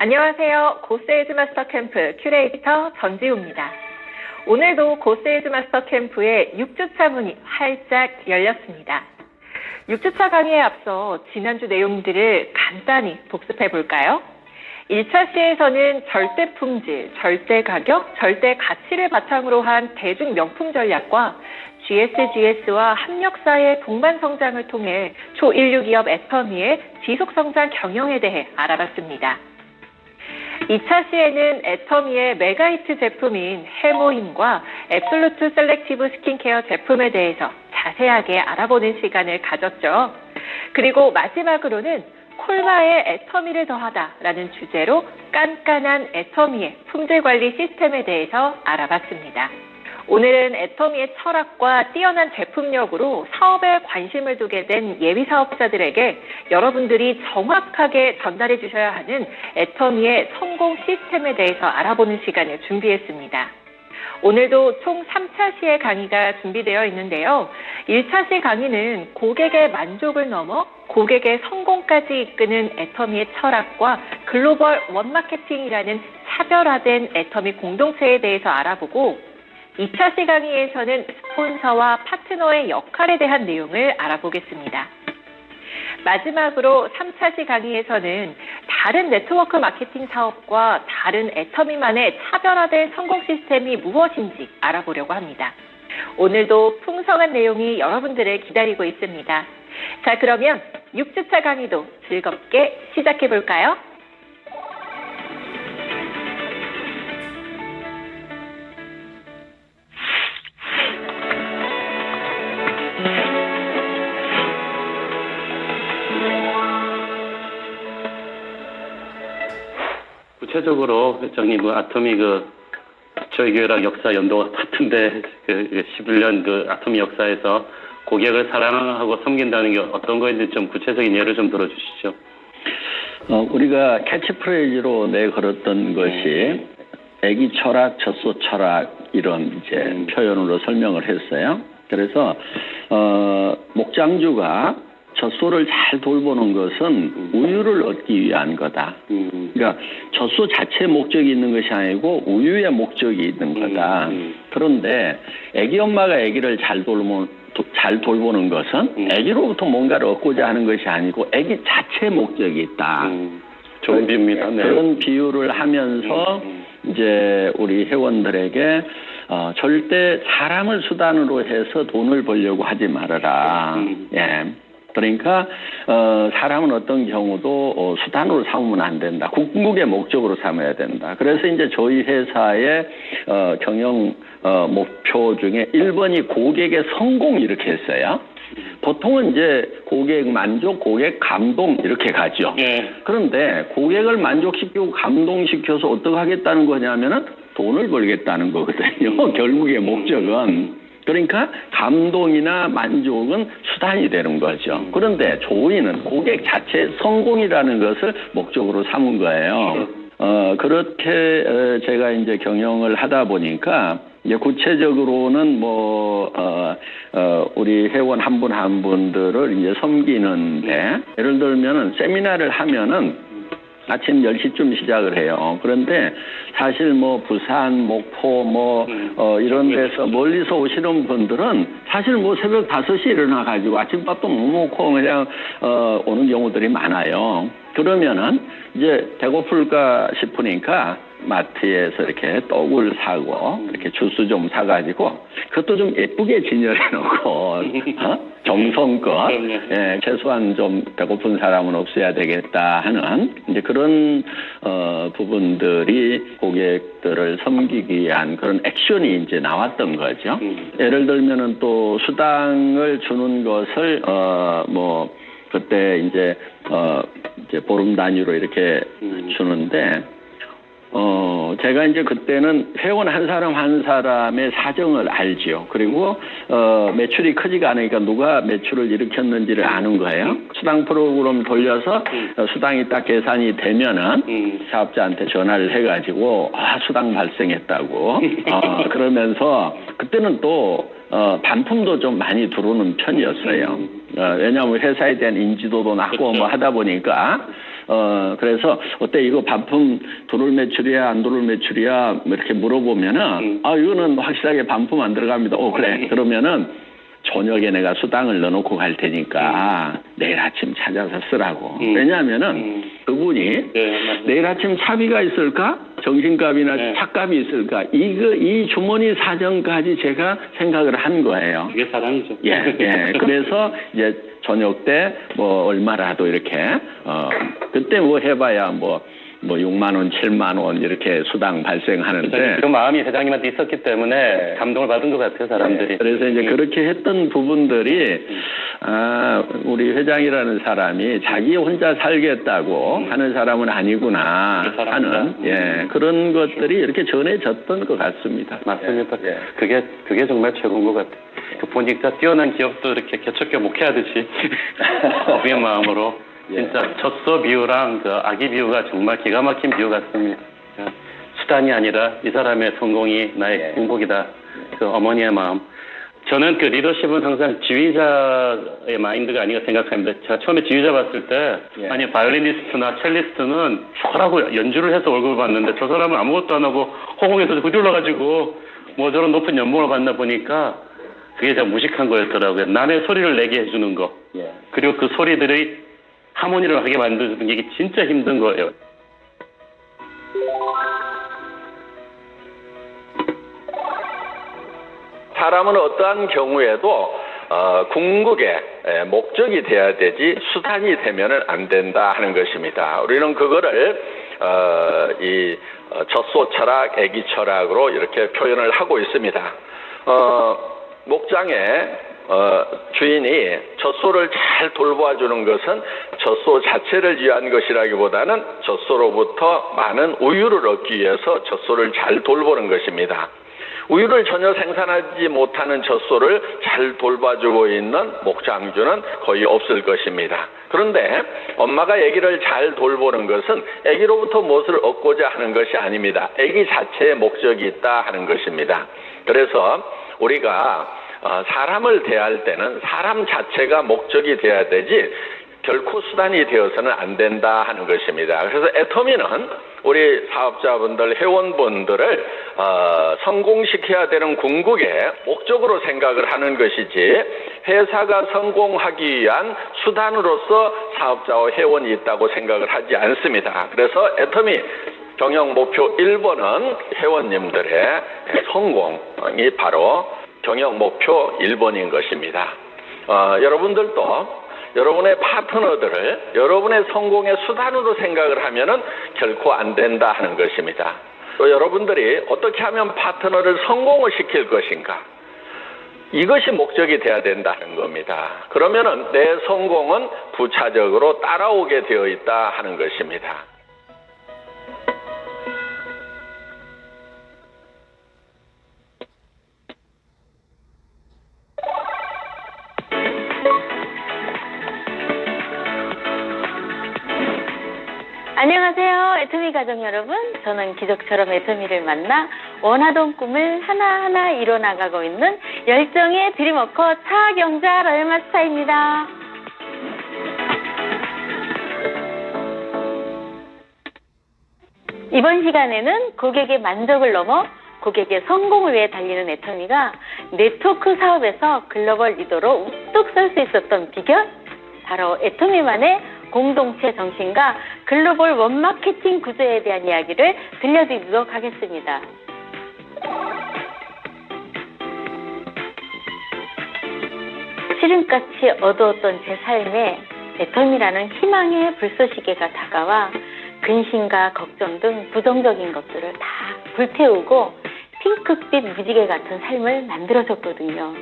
안녕하세요. 고세일즈 마스터 캠프 큐레이터 전지우입니다. 오늘도 고세일즈 마스터 캠프의 6주차 문이 활짝 열렸습니다. 6주차 강의에 앞서 지난주 내용들을 간단히 복습해 볼까요? 1차 시에서는 절대 품질, 절대 가격, 절대 가치를 바탕으로 한 대중 명품 전략과 GSGS와 협력사의 동반 성장을 통해 초인류 기업 애터미의 지속성장 경영에 대해 알아봤습니다. 2차 시에는 애터미의 메가히트 제품인 해모힘과 앱솔루트 셀렉티브 스킨케어 제품에 대해서 자세하게 알아보는 시간을 가졌죠. 그리고 마지막으로는 콜마의 애터미를 더하다라는 주제로 깐깐한 애터미의 품질관리 시스템에 대해서 알아봤습니다. 오늘은 애터미의 철학과 뛰어난 제품력으로 사업에 관심을 두게 된 예비 사업자들에게 여러분들이 정확하게 전달해 주셔야 하는 애터미의 성공 시스템에 대해서 알아보는 시간을 준비했습니다. 오늘도 총 3차 시의 강의가 준비되어 있는데요. 1차 시 강의는 고객의 만족을 넘어 고객의 성공까지 이끄는 애터미의 철학과 글로벌 원마케팅이라는 차별화된 애터미 공동체에 대해서 알아보고 2차 시 강의에서는 스폰서와 파트너의 역할에 대한 내용을 알아보겠습니다. 마지막으로 3차 시 강의에서는 다른 네트워크 마케팅 사업과 다른 애터미만의 차별화된 성공 시스템이 무엇인지 알아보려고 합니다. 오늘도 풍성한 내용이 여러분들을 기다리고 있습니다. 자, 그러면 6주차 강의도 즐겁게 시작해 볼까요? 구체적으로 회장님 아토미 저희 교회랑 역사 연도가 같은데 11년 아토미 역사에서 고객을 사랑하고 섬긴다는 게 어떤 거인지 좀 구체적인 예를 좀 들어주시죠. 우리가 캐치프레이즈로 내걸었던 것이 애기 철학, 젖소 철학 이런 이제 표현으로 설명을 했어요. 그래서 목장주가 젖소를 잘 돌보는 것은 우유를 얻기 위한 거다. 그러니까 젖소 자체의 목적이 있는 것이 아니고 우유의 목적이 있는 거다. 그런데 애기 엄마가 애기를 잘 돌보는 것은 애기로부터 뭔가를 얻고자 하는 것이 아니고 애기 자체의 목적이 있다. 좋은 비유입니다. 네. 그런 비유를 하면서 이제 우리 회원들에게 절대 사람을 수단으로 해서 돈을 벌려고 하지 말아라. 예. 그러니까 사람은 어떤 경우도 수단으로 삼으면 안 된다. 궁극의 목적으로 삼아야 된다. 그래서 이제 저희 회사의 경영 목표 중에 1번이 고객의 성공 이렇게 했어요. 보통은 이제 고객 만족, 고객 감동 이렇게 가죠. 네. 그런데 고객을 만족시키고 감동시켜서 어떻게 하겠다는 거냐면은 돈을 벌겠다는 거거든요. 결국의 목적은. 그러니까 감동이나 만족은 수단이 되는 거죠. 그런데 조이는 고객 자체의 성공이라는 것을 목적으로 삼은 거예요. 그렇게 제가 이제 경영을 하다 보니까 이제 구체적으로는 우리 회원 한 분 한 분들을 이제 섬기는데 예를 들면은 세미나를 하면은 아침 10시쯤 시작을 해요. 그런데 사실 부산, 목포 이런 데서 멀리서 오시는 분들은 사실 새벽 5시에 일어나가지고 아침밥도 못 먹고 그냥 오는 경우들이 많아요. 그러면은 이제 배고플까 싶으니까 마트에서 이렇게 떡을 사고 이렇게 주스 좀 사가지고 그것도 좀 예쁘게 진열해 놓고 정성껏 예, 최소한 좀 배고픈 사람은 없어야 되겠다 하는 이제 그런 부분들이 고객들을 섬기기 위한 그런 액션이 이제 나왔던 거죠. 예를 들면은 또 수당을 주는 것을 그때 이제 보름 단위로 이렇게 주는데 제가 이제 그때는 회원 한 사람 한 사람의 사정을 알지요. 그리고 매출이 크지가 않으니까 누가 매출을 일으켰는지를 아는 거예요. 수당 프로그램 돌려서 수당이 딱 계산이 되면은 사업자한테 전화를 해가지고 수당 발생했다고 그러면서 그때는 또 반품도 좀 많이 들어오는 편이었어요. 왜냐하면 회사에 대한 인지도도 낮고 하다 보니까 그래서 어때 이거 반품 들어올 매출이야 안 들어올 매출이야 뭐 이렇게 물어보면은 이거는 확실하게 반품 안 들어갑니다. 그래. 그러면은 저녁에 내가 수당을 넣어놓고 갈 테니까 내일 아침 찾아서 쓰라고. 왜냐하면은 그분이 내일 아침 차비가 있을까? 정신값이나 차값이 있을까? 이 주머니 사정까지 제가 생각을 한 거예요. 이게 사랑이죠. 예. 그래서 이제 저녁 때 뭐 얼마라도 이렇게 그때 뭐 해봐야 뭐 6만 원, 7만 원 이렇게 수당 발생하는데 그 마음이 회장님한테 있었기 때문에 감동을 받은 것 같아요, 사람들이. 그래서 이제 그렇게 했던 부분들이 우리 회장이라는 사람이 자기 혼자 살겠다고 하는 사람은 아니구나 하는 그런 것들이 이렇게 전해졌던 것 같습니다. 맞습니다. 그게 정말 최고인 것 같아요. 보니까 뛰어난 기업도 이렇게 개척교 목회하듯이 어비의 마음으로 진짜 젖소 비유랑 그 아기 비유가 정말 기가 막힌 비유 같습니다. 수단이 아니라 이 사람의 성공이 나의 행복이다. 그 어머니의 마음. 저는 그 리더십은 항상 지휘자의 마인드가 아닌가 생각합니다. 제가 처음에 지휘자 봤을 때 아니 바이올리니스트나 첼리스트는 슈퍼라고 연주를 해서 월급을 받는데 저 사람은 아무것도 안 하고 허공에서 휘둘러가지고 뭐 저런 높은 연봉을 받나 보니까 그게 참 무식한 거였더라고요. 남의 소리를 내게 해주는 거. 그리고 그 소리들이 하모니를 하게 만드는 게 진짜 힘든 거예요. 사람은 어떠한 경우에도 궁극의 목적이 돼야 되지 수단이 되면은 안 된다 하는 것입니다. 우리는 그거를 이 젖소 철학, 애기 철학으로 이렇게 표현을 하고 있습니다. 목장에 주인이 젖소를 잘 돌봐주는 것은 젖소 자체를 위한 것이라기보다는 젖소로부터 많은 우유를 얻기 위해서 젖소를 잘 돌보는 것입니다. 우유를 전혀 생산하지 못하는 젖소를 잘 돌봐주고 있는 목장주는 거의 없을 것입니다. 그런데 엄마가 아기를 잘 돌보는 것은 아기로부터 무엇을 얻고자 하는 것이 아닙니다. 아기 자체의 목적이 있다 하는 것입니다. 그래서 우리가 사람을 대할 때는 사람 자체가 목적이 돼야 되지 결코 수단이 되어서는 안 된다 하는 것입니다. 그래서 애터미는 우리 사업자분들, 회원분들을 성공시켜야 되는 궁극의 목적으로 생각을 하는 것이지 회사가 성공하기 위한 수단으로서 사업자와 회원이 있다고 생각을 하지 않습니다. 그래서 애터미 경영 목표 1번은 회원님들의 성공이 바로 경영 목표 1번인 것입니다. 여러분들도 여러분의 파트너들을 여러분의 성공의 수단으로 생각을 하면은 결코 안 된다 하는 것입니다. 또 여러분들이 어떻게 하면 파트너를 성공을 시킬 것인가? 이것이 목적이 돼야 된다는 겁니다. 그러면은 내 성공은 부차적으로 따라오게 되어 있다 하는 것입니다. 안녕하세요. 애터미 가족 여러분. 저는 기적처럼 애터미를 만나 원하던 꿈을 하나하나 이뤄나가고 있는 열정의 드림워커 차경자 로열마스터입니다. 이번 시간에는 고객의 만족을 넘어 고객의 성공을 위해 달리는 애터미가 네트워크 사업에서 글로벌 리더로 우뚝 설 수 있었던 비결? 바로 애터미만의 공동체 정신과 글로벌 원마케팅 구조에 대한 이야기를 들려드리도록 하겠습니다. 시름같이 어두웠던 제 삶에 애터미라는 희망의 불쏘시개가 다가와 근심과 걱정 등 부정적인 것들을 다 불태우고 핑크빛 무지개 같은 삶을 만들어줬거든요.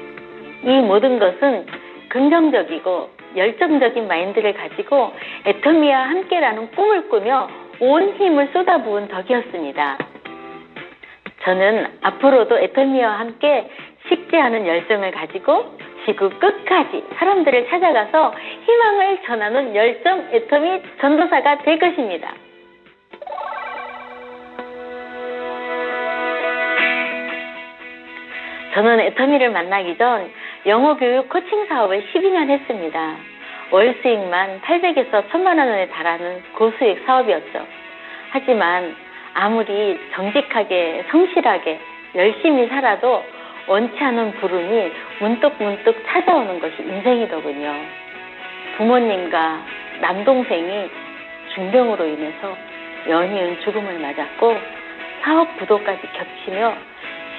이 모든 것은 긍정적이고 열정적인 마인드를 가지고 애터미와 함께라는 꿈을 꾸며 온 힘을 쏟아부은 덕이었습니다. 저는 앞으로도 애터미와 함께 식지 않은 열정을 가지고 지구 끝까지 사람들을 찾아가서 희망을 전하는 열정 애터미 전도사가 될 것입니다. 저는 애터미를 만나기 전 영어교육 코칭 사업을 12년 했습니다. 월 수익만 800에서 1000만 원에 달하는 고수익 사업이었죠. 하지만 아무리 정직하게 성실하게 열심히 살아도 원치 않은 부름이 문득문득 찾아오는 것이 인생이더군요. 부모님과 남동생이 중병으로 인해서 연이은 죽음을 맞았고 사업 부도까지 겹치며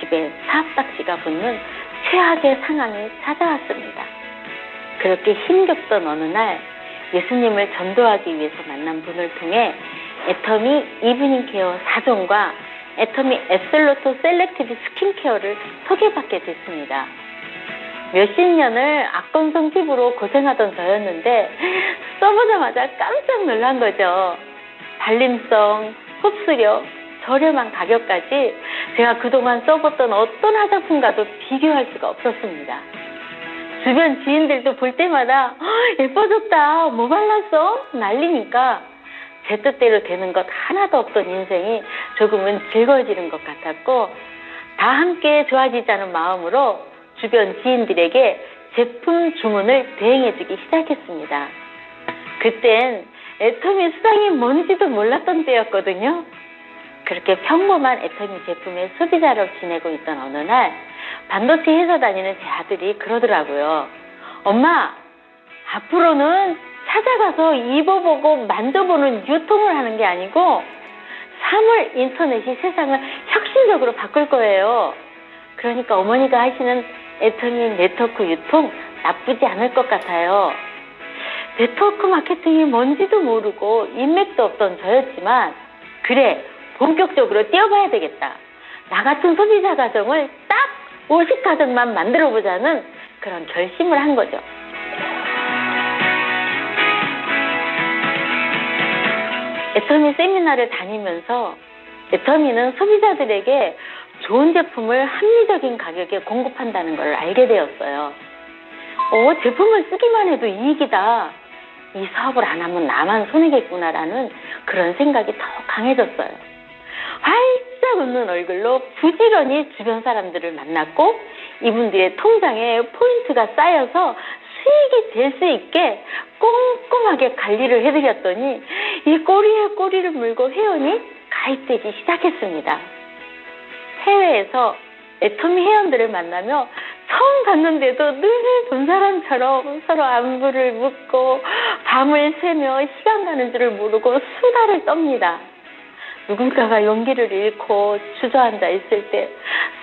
집에 사업닥치가 붙는 최악의 상황이 찾아왔습니다. 그렇게 힘겹던 어느 날 예수님을 전도하기 위해서 만난 분을 통해 애터미 이브닝 케어 4종과 애터미 앱솔루트 셀렉티브 스킨케어를 소개받게 됐습니다. 몇십 년을 악건성 피부로 고생하던 저였는데 써보자마자 깜짝 놀란 거죠. 발림성, 흡수력, 저렴한 가격까지 제가 그동안 써봤던 어떤 화장품과도 비교할 수가 없었습니다. 주변 지인들도 볼 때마다 예뻐졌다, 뭐 발랐어? 난리니까 제 뜻대로 되는 것 하나도 없던 인생이 조금은 즐거워지는 것 같았고 다 함께 좋아지자는 마음으로 주변 지인들에게 제품 주문을 대행해주기 시작했습니다. 그땐 애터미 수당이 뭔지도 몰랐던 때였거든요. 그렇게 평범한 애터미 제품의 소비자로 지내고 있던 어느 날 반도체 회사 다니는 제 아들이 그러더라고요. 엄마, 앞으로는 찾아가서 입어보고 만져보는 유통을 하는 게 아니고 사물 인터넷이 세상을 혁신적으로 바꿀 거예요. 그러니까 어머니가 하시는 애터미 네트워크 유통 나쁘지 않을 것 같아요. 네트워크 마케팅이 뭔지도 모르고 인맥도 없던 저였지만 그래, 본격적으로 뛰어봐야 되겠다. 나 같은 소비자 가정을 딱 50가정만 만들어보자는 그런 결심을 한 거죠. 애터미 세미나를 다니면서 애터미는 소비자들에게 좋은 제품을 합리적인 가격에 공급한다는 걸 알게 되었어요. 제품을 쓰기만 해도 이익이다. 이 사업을 안 하면 나만 손해겠구나라는 그런 생각이 더 강해졌어요. 활짝 웃는 얼굴로 부지런히 주변 사람들을 만났고 이분들의 통장에 포인트가 쌓여서 수익이 될 수 있게 꼼꼼하게 관리를 해드렸더니 이 꼬리에 꼬리를 물고 회원이 가입되기 시작했습니다. 해외에서 애터미 회원들을 만나며 처음 봤는데도 늘 본 사람처럼 서로 안부를 묻고 밤을 새며 시간 가는 줄을 모르고 수다를 떱니다. 누군가가 용기를 잃고 주저앉아 있을 때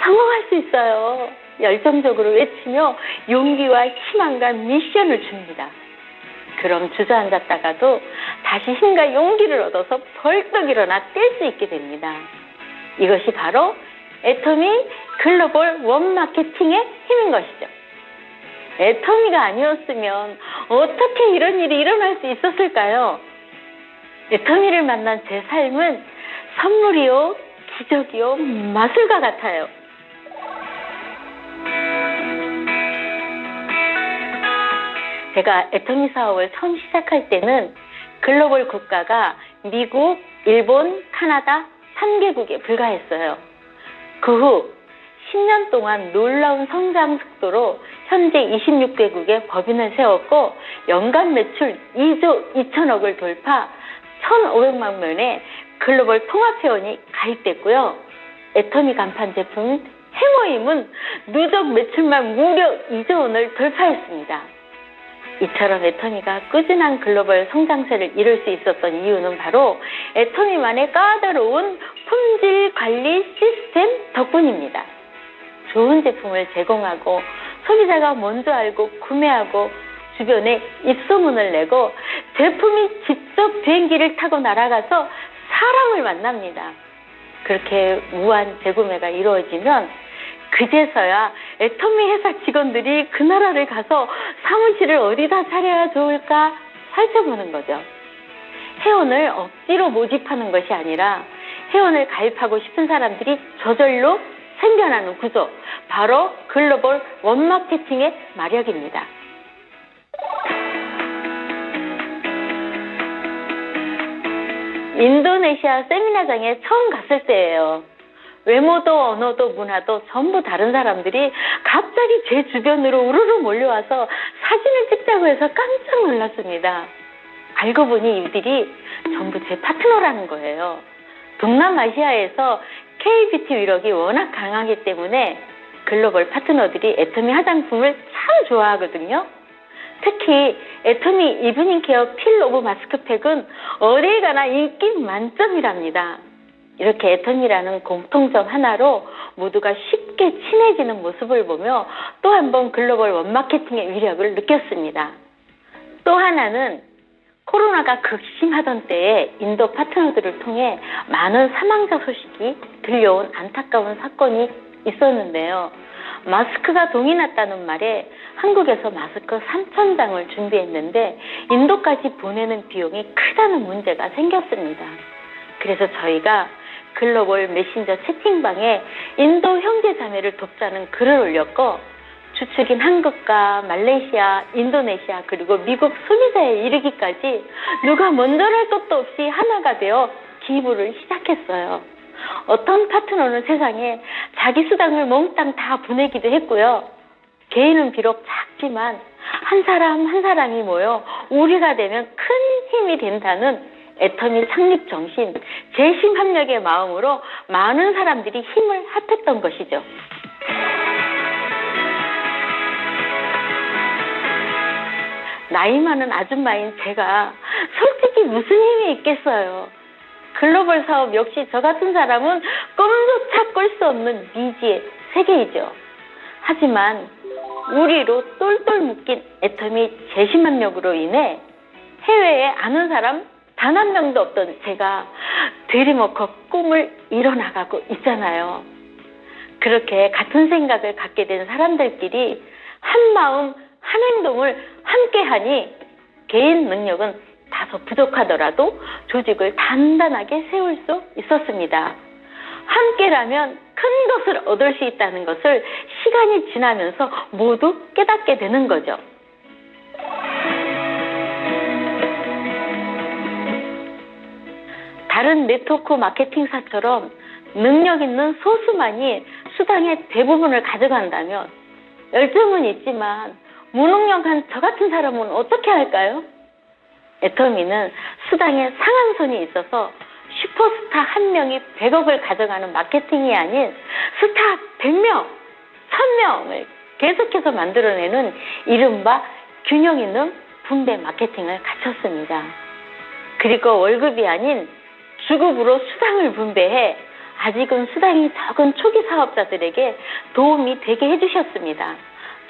성공할 수 있어요. 열정적으로 외치며 용기와 희망과 미션을 줍니다. 그럼 주저앉았다가도 다시 힘과 용기를 얻어서 벌떡 일어나 뛸 수 있게 됩니다. 이것이 바로 애터미 글로벌 원마케팅의 힘인 것이죠. 애터미가 아니었으면 어떻게 이런 일이 일어날 수 있었을까요? 애터미를 만난 제 삶은 선물이요, 기적이요, 마술과 같아요. 제가 애터미 사업을 처음 시작할 때는 글로벌 국가가 미국, 일본, 카나다 3개국에 불과했어요. 그 후 10년 동안 놀라운 성장 속도로 현재 26개국에 법인을 세웠고 연간 매출 2조 2천억을 돌파 1,500만 명의 글로벌 통합회원이 가입됐고요. 애터미 간판 제품 해모임은 누적 매출만 무려 2조 원을 돌파했습니다. 이처럼 애터미가 꾸준한 글로벌 성장세를 이룰 수 있었던 이유는 바로 애터미만의 까다로운 품질 관리 시스템 덕분입니다. 좋은 제품을 제공하고 소비자가 먼저 알고 구매하고 주변에 입소문을 내고 제품이 직접 비행기를 타고 날아가서 사람을 만납니다. 그렇게 무한 재구매가 이루어지면 그제서야 애터미 회사 직원들이 그 나라를 가서 사무실을 어디다 차려야 좋을까 살펴보는 거죠. 회원을 억지로 모집하는 것이 아니라 회원을 가입하고 싶은 사람들이 저절로 생겨나는 구조, 바로 글로벌 원마케팅의 마력입니다. 인도네시아 세미나장에 처음 갔을 때예요. 외모도 언어도 문화도 전부 다른 사람들이 갑자기 갑자기 제 주변으로 우르르 몰려와서 사진을 찍자고 해서 깜짝 놀랐습니다. 알고 보니 이들이 전부 제 파트너라는 거예요. 동남아시아에서 K-뷰티 위력이 워낙 강하기 때문에 글로벌 파트너들이 애터미 화장품을 참 좋아하거든요. 특히 애터미 이브닝 케어 필 오브 마스크팩은 어딜 가나 인기 만점이랍니다. 이렇게 애터미라는 공통점 하나로 모두가 쉽게 친해지는 모습을 보며 또 한 번 글로벌 원마케팅의 위력을 느꼈습니다. 또 하나는 코로나가 극심하던 때에 인도 파트너들을 통해 많은 사망자 소식이 들려온 안타까운 사건이 있었는데요. 마스크가 동이 났다는 말에 한국에서 마스크 3,000장을 준비했는데 인도까지 보내는 비용이 크다는 문제가 생겼습니다. 그래서 저희가 글로벌 메신저 채팅방에 인도 형제자매를 돕자는 글을 올렸고 주축인 한국과 말레이시아, 인도네시아 그리고 미국 소비자에 이르기까지 누가 먼저랄 것도 없이 하나가 되어 기부를 시작했어요. 어떤 파트너는 세상에 자기 수당을 몽땅 다 보내기도 했고요. 개인은 비록 작지만 한 사람 한 사람이 모여 우리가 되면 큰 힘이 된다는 애터미 창립 정신, 재심 합력의 마음으로 많은 사람들이 힘을 합했던 것이죠. 나이 많은 아줌마인 제가 솔직히 무슨 힘이 있겠어요. 글로벌 사업 역시 저 같은 사람은 꿈조차 꿀 수 없는 미지의 세계이죠. 하지만 우리로 똘똘 묶인 애터미 재심합력으로 인해 해외에 아는 사람 단 한 명도 없던 제가 들이먹고 꿈을 이뤄나가고 있잖아요. 그렇게 같은 생각을 갖게 된 사람들끼리 한 마음 한 행동을 함께하니 개인 능력은 다소 부족하더라도 조직을 단단하게 세울 수 있었습니다. 함께라면 큰 것을 얻을 수 있다는 것을 시간이 지나면서 모두 깨닫게 되는 거죠. 다른 네트워크 마케팅사처럼 능력 있는 소수만이 수당의 대부분을 가져간다면 열정은 있지만 무능력한 저 같은 사람은 어떻게 할까요? 애터미는 수당의 상한선이 있어서 슈퍼스타 한 명이 100억을 가져가는 마케팅이 아닌 스타 100명, 1000명을 계속해서 만들어내는 이른바 균형 있는 분배 마케팅을 갖췄습니다. 그리고 월급이 아닌 주급으로 수당을 분배해 아직은 수당이 적은 초기 사업자들에게 도움이 되게 해주셨습니다.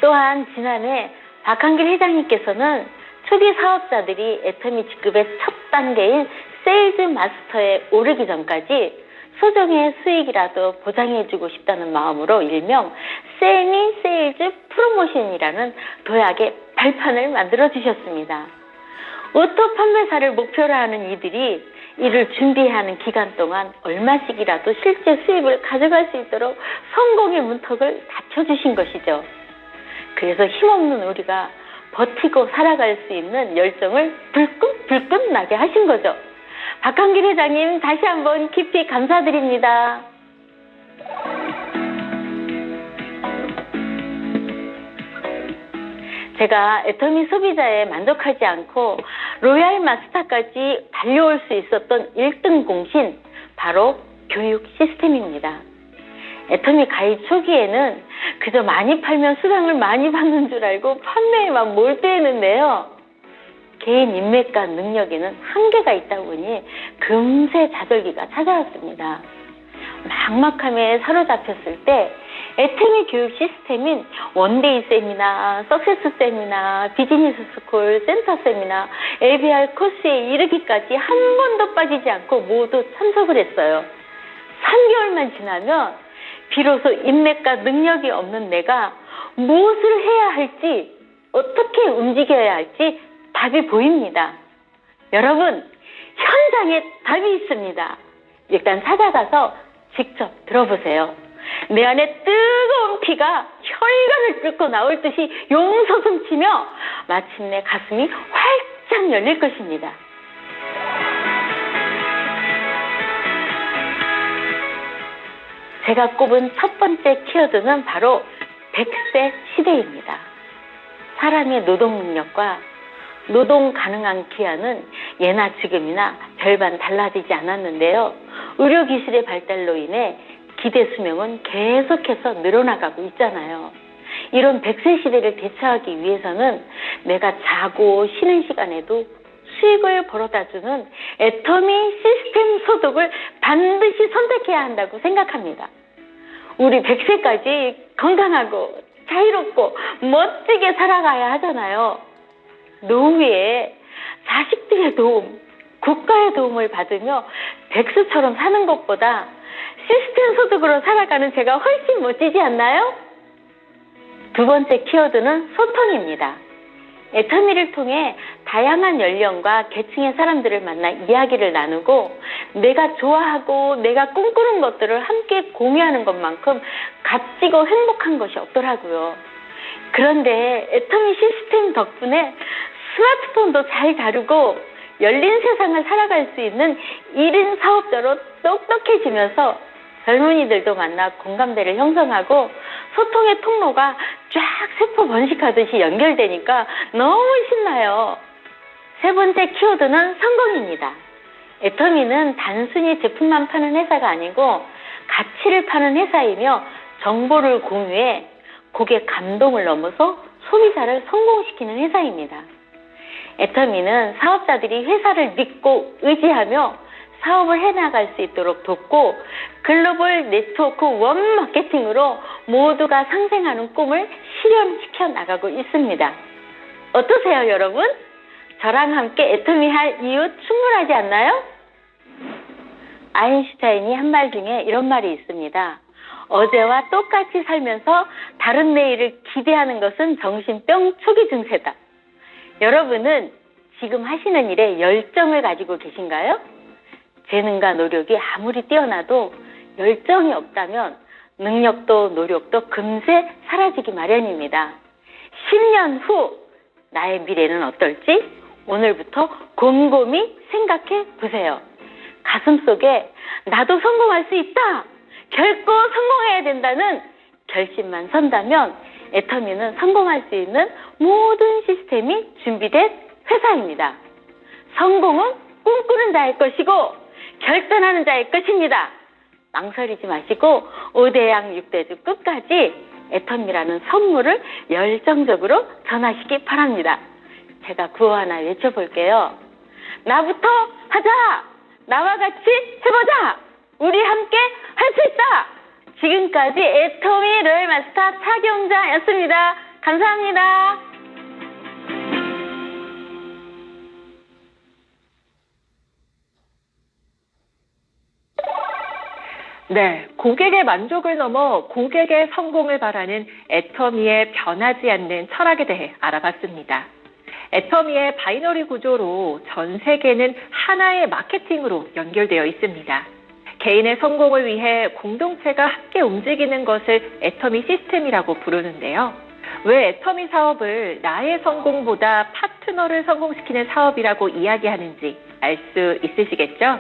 또한 지난해 박한길 회장님께서는 초기 사업자들이 애터미 직급의 첫 단계인 세일즈 마스터에 오르기 전까지 소정의 수익이라도 보장해주고 싶다는 마음으로 일명 세미 세일즈 프로모션이라는 도약의 발판을 만들어주셨습니다. 오토 판매사를 목표로 하는 이들이 이를 준비하는 기간 동안 얼마씩이라도 실제 수입을 가져갈 수 있도록 성공의 문턱을 갖춰주신 것이죠. 그래서 힘없는 우리가 버티고 살아갈 수 있는 열정을 불끈 나게 하신 거죠. 박한길 회장님 다시 한번 깊이 감사드립니다. 제가 애터미 소비자에 만족하지 않고 로얄 마스터까지 달려올 수 있었던 1등 공신, 바로 교육 시스템입니다. 애터미 가입 초기에는 그저 많이 팔면 수당을 많이 받는 줄 알고 판매에만 몰두했는데요. 개인 인맥과 능력에는 한계가 있다 보니 금세 좌절기가 찾아왔습니다. 막막함에 사로잡혔을 때 애터미 교육 시스템인 원데이 세미나, 석세스 세미나, 비즈니스 스쿨, 센터 세미나, ABR 코스에 이르기까지 한 번도 빠지지 않고 모두 참석을 했어요. 3개월만 지나면 비로소 인맥과 능력이 없는 내가 무엇을 해야 할지, 어떻게 움직여야 할지 답이 보입니다. 여러분, 현장에 답이 있습니다. 일단 찾아가서 직접 들어보세요. 내 안에 뜨거운 피가 혈관을 뚫고 나올 듯이 용서숨치며 마침내 가슴이 활짝 열릴 것입니다. 제가 꼽은 첫 번째 키워드는 바로 100세 시대입니다. 사람의 노동 능력과 노동 가능한 기한은 예나 지금이나 별반 달라지지 않았는데요. 의료기술의 발달로 인해 기대 수명은 계속해서 늘어나가고 있잖아요. 이런 100세 시대를 대처하기 위해서는 내가 자고 쉬는 시간에도 수익을 벌어다주는 애터미 시스템 소득을 반드시 선택해야 한다고 생각합니다. 우리 100세까지 건강하고 자유롭고 멋지게 살아가야 하잖아요. 노후에 자식들의 도움, 국가의 도움을 받으며 백수처럼 사는 것보다 시스템 소득으로 살아가는 제가 훨씬 멋지지 않나요? 두 번째 키워드는 소통입니다. 애터미를 통해 다양한 연령과 계층의 사람들을 만나 이야기를 나누고 내가 좋아하고 내가 꿈꾸는 것들을 함께 공유하는 것만큼 값지고 행복한 것이 없더라고요. 그런데 애터미 시스템 덕분에 스마트폰도 잘 다루고 열린 세상을 살아갈 수 있는 1인 사업자로 똑똑해지면서 젊은이들도 만나 공감대를 형성하고 소통의 통로가 쫙 세포 번식하듯이 연결되니까 너무 신나요. 세 번째 키워드는 성공입니다. 애터미는 단순히 제품만 파는 회사가 아니고 가치를 파는 회사이며 정보를 공유해 고객 감동을 넘어서 소비자를 성공시키는 회사입니다. 애터미는 사업자들이 회사를 믿고 의지하며 사업을 해나갈 수 있도록 돕고 글로벌 네트워크 원 마케팅으로 모두가 상생하는 꿈을 실현시켜 나가고 있습니다. 어떠세요, 여러분? 저랑 함께 애터미 할 이유 충분하지 않나요? 아인슈타인이 한 말 중에 이런 말이 있습니다. 어제와 똑같이 살면서 다른 내일을 기대하는 것은 정신병 초기 증세다. 여러분은 지금 하시는 일에 열정을 가지고 계신가요? 재능과 노력이 아무리 뛰어나도 열정이 없다면 능력도 노력도 금세 사라지기 마련입니다. 10년 후 나의 미래는 어떨지 오늘부터 곰곰이 생각해 보세요. 가슴속에 나도 성공할 수 있다! 결코 성공해야 된다는 결심만 선다면 애터미는 성공할 수 있는 모든 시스템이 준비된 회사입니다. 성공은 꿈꾸는 자의 것이고 결단하는 자의 것입니다. 망설이지 마시고 5대양 6대주 끝까지 애터미라는 선물을 열정적으로 전하시기 바랍니다. 제가 구호 하나 외쳐볼게요. 나부터 하자! 나와 같이 해보자! 우리 함께 할 수 있다! 지금까지 애터미 로열 마스터 차경자였습니다. 감사합니다. 네, 고객의 만족을 넘어 고객의 성공을 바라는 애터미의 변하지 않는 철학에 대해 알아봤습니다. 애터미의 바이너리 구조로 전 세계는 하나의 마케팅으로 연결되어 있습니다. 개인의 성공을 위해 공동체가 함께 움직이는 것을 애터미 시스템이라고 부르는데요. 왜 애터미 사업을 나의 성공보다 파트너를 성공시키는 사업이라고 이야기하는지 알 수 있으시겠죠?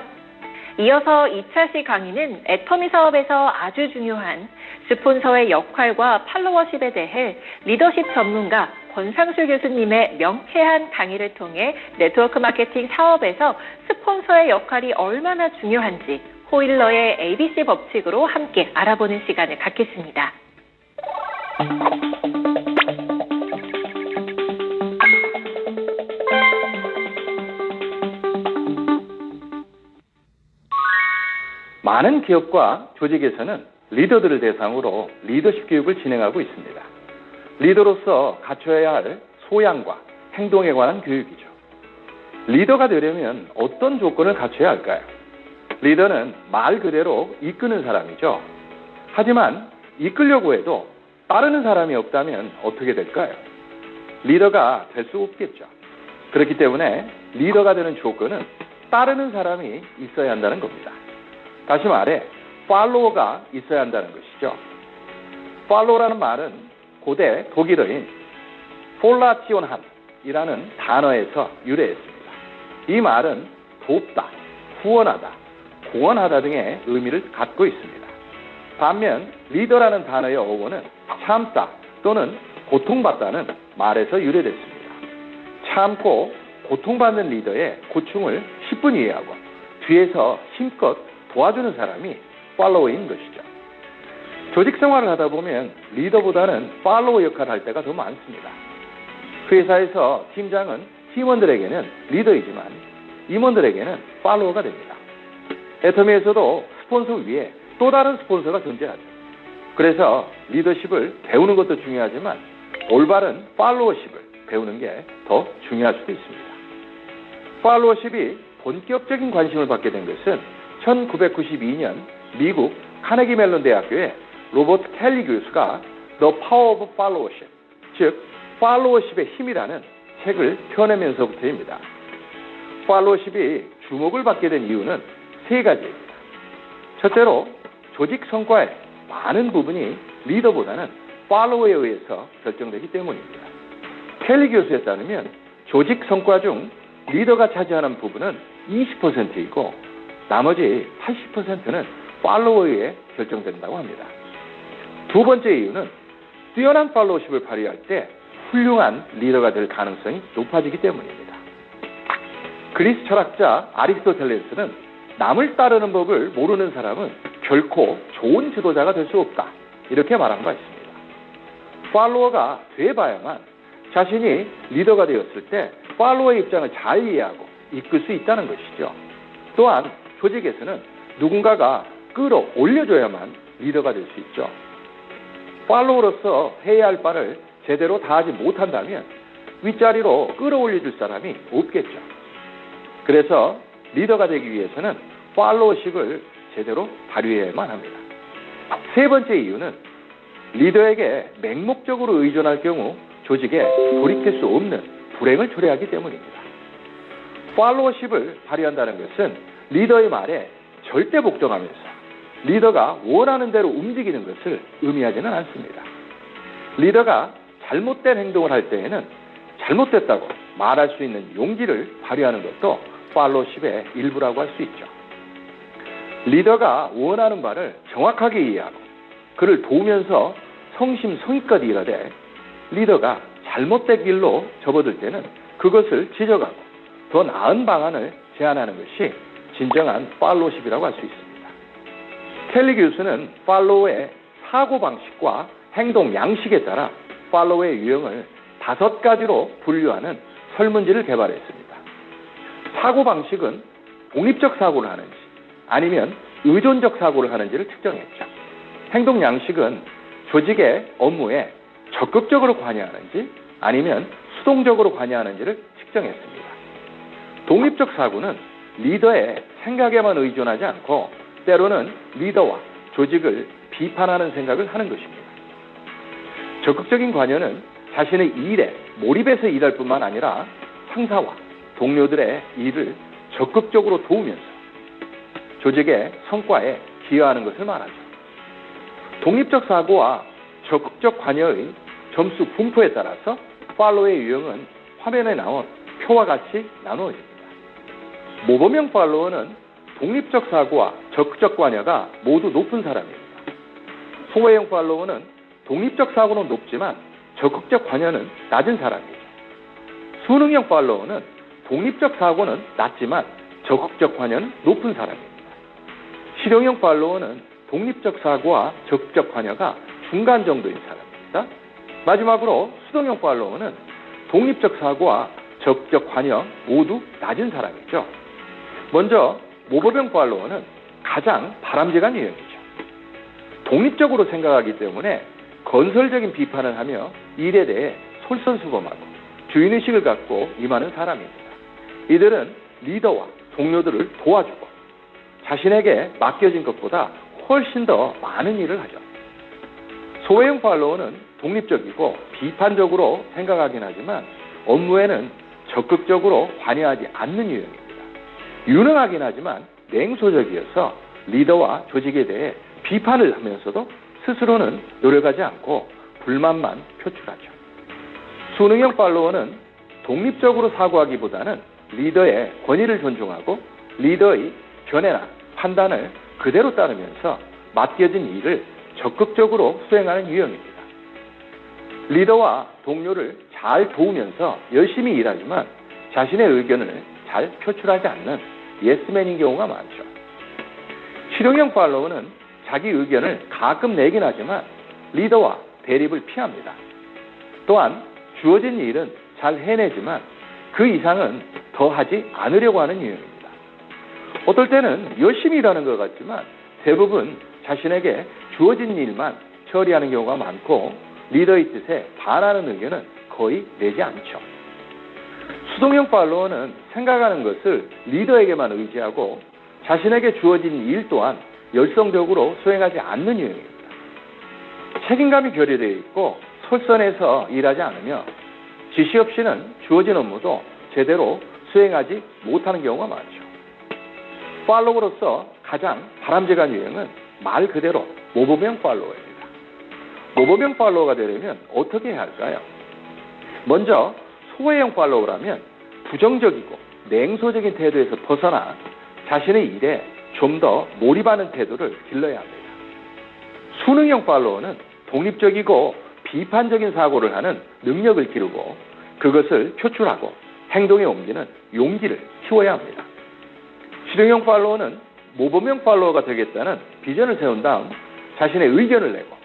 이어서 2차 시 강의는 애터미 사업에서 아주 중요한 스폰서의 역할과 팔로워십에 대해 리더십 전문가 권상술 교수님의 명쾌한 강의를 통해 네트워크 마케팅 사업에서 스폰서의 역할이 얼마나 중요한지 호일러의 ABC 법칙으로 함께 알아보는 시간을 갖겠습니다. 많은 기업과 조직에서는 리더들을 대상으로 리더십 교육을 진행하고 있습니다. 리더로서 갖춰야 할 소양과 행동에 관한 교육이죠. 리더가 되려면 어떤 조건을 갖춰야 할까요? 리더는 말 그대로 이끄는 사람이죠. 하지만 이끌려고 해도 따르는 사람이 없다면 어떻게 될까요? 리더가 될 수 없겠죠. 그렇기 때문에 리더가 되는 조건은 따르는 사람이 있어야 한다는 겁니다. 다시 말해 팔로워가 있어야 한다는 것이죠. 팔로우라는 말은 고대 독일어인 폴라티온한이라는 단어에서 유래했습니다. 이 말은 돕다, 후원하다, 공헌하다 등의 의미를 갖고 있습니다. 반면 리더라는 단어의 어원은 참다, 또는 고통받다는 말에서 유래됐습니다. 참고 고통받는 리더의 고충을 10분 이해하고 뒤에서 힘껏 도와주는 사람이 팔로워인 것이죠. 조직 생활을 하다 보면 리더보다는 팔로워 역할을 할 때가 더 많습니다. 회사에서 팀장은 팀원들에게는 리더이지만 임원들에게는 팔로워가 됩니다. 애터미에서도 스폰서 위에 또 다른 스폰서가 존재하죠. 그래서 리더십을 배우는 것도 중요하지만 올바른 팔로워십을 배우는 게 더 중요할 수도 있습니다. 팔로워십이 본격적인 관심을 받게 된 것은 1992년 미국 카네기 멜론 대학교의 로버트 켈리 교수가 The Power of Followership, 즉 팔로워십의 힘이라는 책을 펴내면서부터입니다. 팔로워십이 주목을 받게 된 이유는 세 가지입니다. 첫째로 조직 성과의 많은 부분이 리더보다는 팔로워에 의해서 결정되기 때문입니다. 켈리 교수에 따르면 조직 성과 중 리더가 차지하는 부분은 20%이고 나머지 80%는 팔로워에 의해 결정된다고 합니다. 두 번째 이유는 뛰어난 팔로워십을 발휘할 때 훌륭한 리더가 될 가능성이 높아지기 때문입니다. 그리스 철학자 아리스토텔레스는 남을 따르는 법을 모르는 사람은 결코 좋은 지도자가 될 수 없다, 이렇게 말한 바 있습니다. 팔로워가 돼봐야만 자신이 리더가 되었을 때 팔로워의 입장을 잘 이해하고 이끌 수 있다는 것이죠. 또한 조직에서는 누군가가 끌어올려줘야만 리더가 될 수 있죠. 팔로워로서 해야 할 바를 제대로 다하지 못한다면 윗자리로 끌어올려줄 사람이 없겠죠. 그래서 리더가 되기 위해서는 팔로워십을 제대로 발휘해야만 합니다. 세 번째 이유는 리더에게 맹목적으로 의존할 경우 조직에 돌이킬 수 없는 불행을 초래하기 때문입니다. 팔로워십을 발휘한다는 것은 리더의 말에 절대 복종하면서 리더가 원하는 대로 움직이는 것을 의미하지는 않습니다. 리더가 잘못된 행동을 할 때에는 잘못됐다고 말할 수 있는 용기를 발휘하는 것도 팔로워십의 일부라고 할 수 있죠. 리더가 원하는 바를 정확하게 이해하고 그를 도우면서 성심성의껏 일하되 리더가 잘못된 길로 접어들 때는 그것을 지적하고 더 나은 방안을 제안하는 것이 진정한 팔로워십이라고 할 수 있습니다. 켈리 교수는 팔로워의 사고방식과 행동 양식에 따라 팔로워의 유형을 5가지로 분류하는 설문지를 개발했습니다. 사고방식은 독립적 사고를 하는지 아니면 의존적 사고를 하는지를 측정했죠. 행동 양식은 조직의 업무에 적극적으로 관여하는지 아니면 수동적으로 관여하는지를 측정했습니다. 독립적 사고는 리더의 생각에만 의존하지 않고 때로는 리더와 조직을 비판하는 생각을 하는 것입니다. 적극적인 관여는 자신의 일에 몰입해서 일할 뿐만 아니라 상사와 동료들의 일을 적극적으로 도우면서 조직의 성과에 기여하는 것을 말하죠. 독립적 사고와 적극적 관여의 점수 분포에 따라서 팔로워의 유형은 화면에 나온 표와 같이 나누어집니다. 모범형 팔로워는 독립적 사고와 적극적 관여가 모두 높은 사람입니다. 소외형 팔로워는 독립적 사고는 높지만 적극적 관여는 낮은 사람이죠. 수능형 팔로워는 독립적 사고는 낮지만 적극적 관여는 높은 사람입니다. 실용형 팔로워는 독립적 사고와 적극적 관여가 중간 정도인 사람입니다. 마지막으로 수동형 팔로워는 독립적 사고와 적극적 관여 모두 낮은 사람이죠. 먼저 모범형 팔로워는 가장 바람직한 유형이죠. 독립적으로 생각하기 때문에 건설적인 비판을 하며 일에 대해 솔선수범하고 주인의식을 갖고 임하는 사람입니다. 이들은 리더와 동료들을 도와주고 자신에게 맡겨진 것보다 훨씬 더 많은 일을 하죠. 소외형 팔로워는 독립적이고 비판적으로 생각하긴 하지만 업무에는 적극적으로 관여하지 않는 유형입니다. 유능하긴 하지만 냉소적이어서 리더와 조직에 대해 비판을 하면서도 스스로는 노력하지 않고 불만만 표출하죠. 수능형 팔로워는 독립적으로 사고하기보다는 리더의 권위를 존중하고 리더의 견해나 판단을 그대로 따르면서 맡겨진 일을 적극적으로 수행하는 유형입니다. 리더와 동료를 잘 도우면서 열심히 일하지만 자신의 의견을 잘 표출하지 않는 예스맨인 경우가 많죠. 실용형 팔로워는 자기 의견을 가끔 내긴 하지만 리더와 대립을 피합니다. 또한 주어진 일은 잘 해내지만 그 이상은 더 하지 않으려고 하는 유형입니다. 어떨 때는 열심히 일하는 것 같지만 대부분 자신에게 주어진 일만 처리하는 경우가 많고 리더의 뜻에 반하는 의견은 거의 내지 않죠. 수동형 팔로워는 생각하는 것을 리더에게만 의지하고 자신에게 주어진 일 또한 열성적으로 수행하지 않는 유형입니다. 책임감이 결여되어 있고 솔선해서 일하지 않으며 지시 없이는 주어진 업무도 제대로 수행하지 못하는 경우가 많죠. 팔로워로서 가장 바람직한 유형은 말 그대로 모범형 팔로워입니다. 모범형 팔로워가 되려면 어떻게 해야 할까요? 먼저 소외형 팔로워라면 부정적이고 냉소적인 태도에서 벗어나 자신의 일에 좀 더 몰입하는 태도를 길러야 합니다. 수능형 팔로워는 독립적이고 비판적인 사고를 하는 능력을 기르고 그것을 표출하고 행동에 옮기는 용기를 키워야 합니다. 실용형 팔로워는 모범형 팔로워가 되겠다는 비전을 세운 다음 자신의 의견을 내고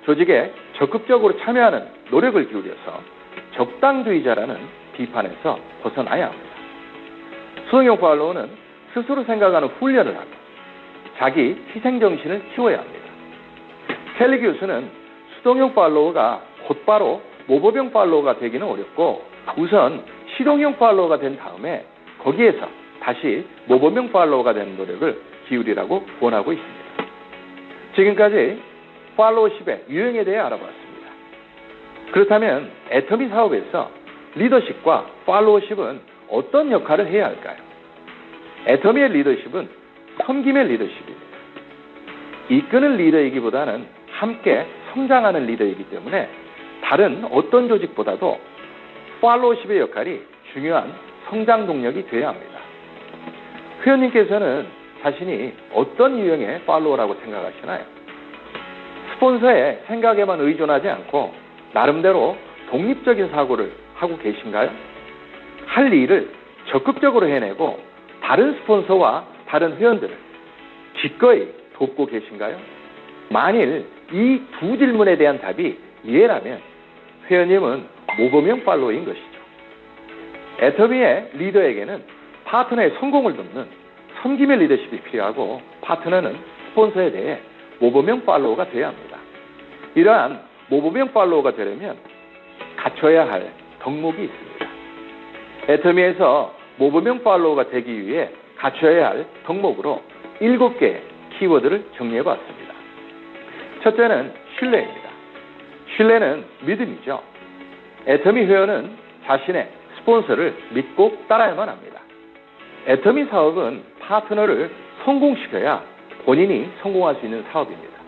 조직에 적극적으로 참여하는 노력을 기울여서 적당주의자라는 비판에서 벗어나야 합니다. 수동형 팔로워는 스스로 생각하는 훈련을 하고 자기 희생정신을 키워야 합니다. 켈리 교수는 수동형 팔로워가 곧바로 모범형 팔로워가 되기는 어렵고 우선 실용형 팔로워가 된 다음에 거기에서 다시 모범형 팔로워가 되는 노력을 기울이라고 권하고 있습니다. 지금까지 팔로워십의 유형에 대해 알아봤습니다. 그렇다면 애터미 사업에서 리더십과 팔로워십은 어떤 역할을 해야 할까요? 애터미의 리더십은 섬김의 리더십입니다. 이끄는 리더이기보다는 함께 성장하는 리더이기 때문에 다른 어떤 조직보다도 팔로워십의 역할이 중요한 성장 동력이 되어야 합니다. 회원님께서는 자신이 어떤 유형의 팔로워라고 생각하시나요? 스폰서의 생각에만 의존하지 않고 나름대로 독립적인 사고를 하고 계신가요? 할 일을 적극적으로 해내고 다른 스폰서와 다른 회원들을 기꺼이 돕고 계신가요? 만일 이 두 질문에 대한 답이 예라면 회원님은 모범형 팔로워인 것이죠. 애터미의 리더에게는 파트너의 성공을 돕는 섬김의 리더십이 필요하고 파트너는 스폰서에 대해 모범형 팔로워가 되어야 합니다. 이러한 모범형 팔로워가 되려면 갖춰야 할 덕목이 있습니다. 애터미에서 모범형 팔로워가 되기 위해 갖춰야 할 덕목으로 7개의 키워드를 정리해봤습니다. 첫째는 신뢰입니다. 신뢰는 믿음이죠. 애터미 회원은 자신의 스폰서를 믿고 따라야만 합니다. 애터미 사업은 파트너를 성공시켜야 본인이 성공할 수 있는 사업입니다.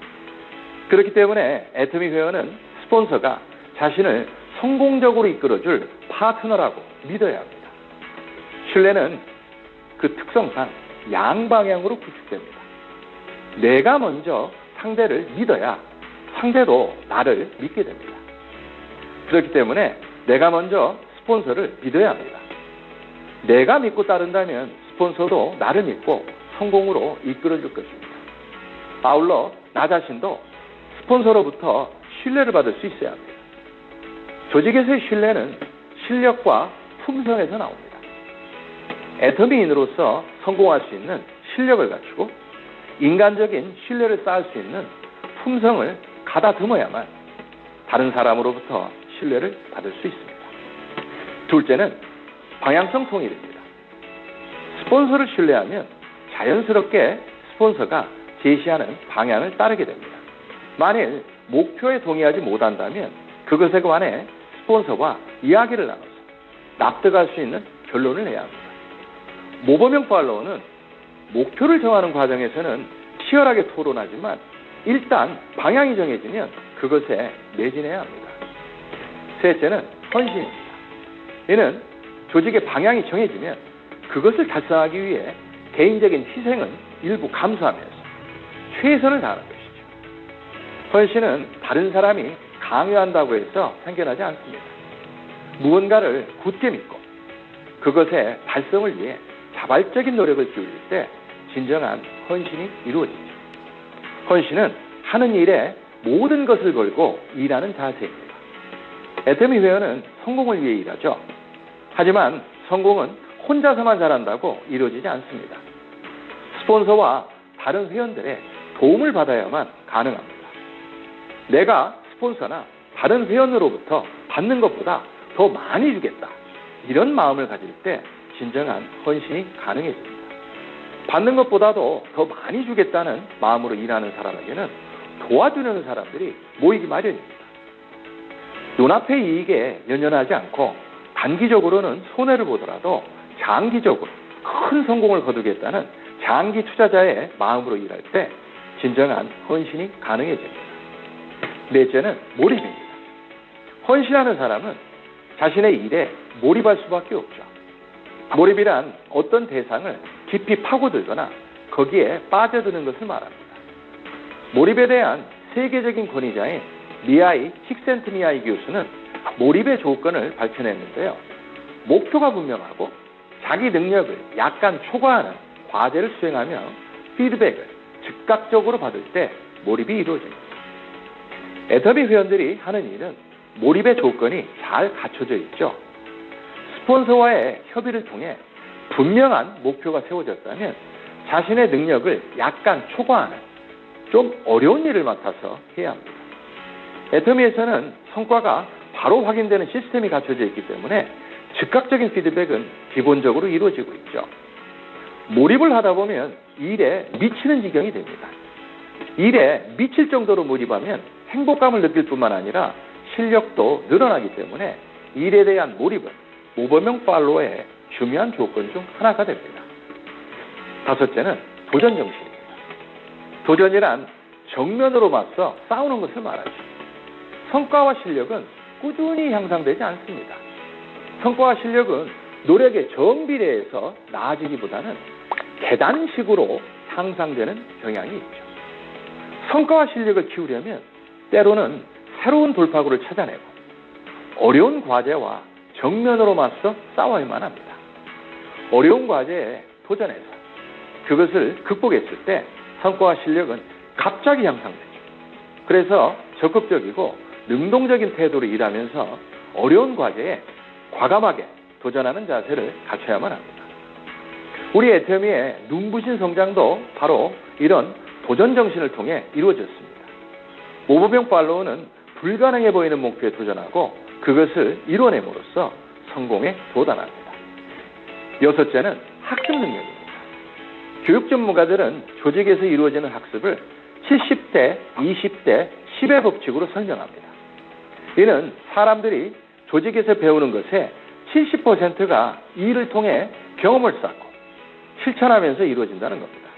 그렇기 때문에 애터미 회원은 스폰서가 자신을 성공적으로 이끌어줄 파트너라고 믿어야 합니다. 신뢰는 그 특성상 양방향으로 구축됩니다. 내가 먼저 상대를 믿어야 상대도 나를 믿게 됩니다. 그렇기 때문에 내가 먼저 스폰서를 믿어야 합니다. 내가 믿고 따른다면 스폰서도 나를 믿고 성공으로 이끌어줄 것입니다. 아울러 나 자신도 스폰서로부터 신뢰를 받을 수 있어야 합니다. 조직에서의 신뢰는 실력과 품성에서 나옵니다. 애터미인으로서 성공할 수 있는 실력을 갖추고 인간적인 신뢰를 쌓을 수 있는 품성을 가다듬어야만 다른 사람으로부터 신뢰를 받을 수 있습니다. 둘째는 방향성 통일입니다. 스폰서를 신뢰하면 자연스럽게 스폰서가 제시하는 방향을 따르게 됩니다. 만일 목표에 동의하지 못한다면 그것에 관해 스폰서와 이야기를 나눠서 납득할 수 있는 결론을 내야 합니다. 모범형 팔로워는 목표를 정하는 과정에서는 치열하게 토론하지만 일단 방향이 정해지면 그것에 매진해야 합니다. 셋째는 헌신입니다. 이는 조직의 방향이 정해지면 그것을 달성하기 위해 개인적인 희생은 일부 감수하면서 최선을 다하는 것이죠. 헌신은 다른 사람이 강요한다고 해서 생겨나지 않습니다. 무언가를 굳게 믿고 그것의 달성을 위해 자발적인 노력을 기울일 때 진정한 헌신이 이루어지죠. 헌신은 하는 일에 모든 것을 걸고 일하는 자세입니다. 애터미 회원은 성공을 위해 일하죠. 하지만 성공은 혼자서만 잘한다고 이루어지지 않습니다. 스폰서와 다른 회원들의 도움을 받아야만 가능합니다. 내가 스폰서나 다른 회원으로부터 받는 것보다 더 많이 주겠다. 이런 마음을 가질 때 진정한 헌신이 가능해집니다. 받는 것보다도 더 많이 주겠다는 마음으로 일하는 사람에게는 도와주려는 사람들이 모이기 마련입니다. 눈앞의 이익에 연연하지 않고 단기적으로는 손해를 보더라도 장기적으로 큰 성공을 거두겠다는 장기 투자자의 마음으로 일할 때 진정한 헌신이 가능해집니다. 넷째는 몰입입니다. 헌신하는 사람은 자신의 일에 몰입할 수밖에 없죠. 몰입이란 어떤 대상을 깊이 파고들거나 거기에 빠져드는 것을 말합니다. 몰입에 대한 세계적인 권위자인 미하이 칙센트미하이 교수는 몰입의 조건을 밝혀냈는데요. 목표가 분명하고 자기 능력을 약간 초과하는 과제를 수행하며 피드백을 즉각적으로 받을 때 몰입이 이루어집니다. 애터미 회원들이 하는 일은 몰입의 조건이 잘 갖춰져 있죠. 스폰서와의 협의를 통해 분명한 목표가 세워졌다면 자신의 능력을 약간 초과하는 좀 어려운 일을 맡아서 해야 합니다. 애터미에서는 성과가 바로 확인되는 시스템이 갖춰져 있기 때문에 즉각적인 피드백은 기본적으로 이루어지고 있죠. 몰입을 하다 보면 일에 미치는 지경이 됩니다. 일에 미칠 정도로 몰입하면 행복감을 느낄 뿐만 아니라 실력도 늘어나기 때문에 일에 대한 몰입은 모범형 팔로워의 중요한 조건 중 하나가 됩니다. 다섯째는 도전 정신입니다. 도전이란 정면으로 맞서 싸우는 것을 말하죠. 성과와 실력은 꾸준히 향상되지 않습니다. 성과와 실력은 노력의 정비례해서 나아지기보다는 계단식으로 향상되는 경향이 있죠. 성과와 실력을 키우려면 때로는 새로운 돌파구를 찾아내고 어려운 과제와 정면으로 맞서 싸워야만 합니다. 어려운 과제에 도전해서 그것을 극복했을 때 성과와 실력은 갑자기 향상되죠. 그래서 적극적이고 능동적인 태도로 일하면서 어려운 과제에 과감하게 도전하는 자세를 갖춰야만 합니다. 우리 애터미의 눈부신 성장도 바로 이런 도전 정신을 통해 이루어졌습니다. 모범형 팔로워는 불가능해 보이는 목표에 도전하고 그것을 이뤄냄으로써 성공에 도달합니다. 여섯째는 학습 능력입니다. 교육 전문가들은 조직에서 이루어지는 학습을 70대, 20대, 10의 법칙으로 설명합니다. 이는 사람들이 조직에서 배우는 것의 70%가 일을 통해 경험을 쌓고 실천하면서 이루어진다는 겁니다.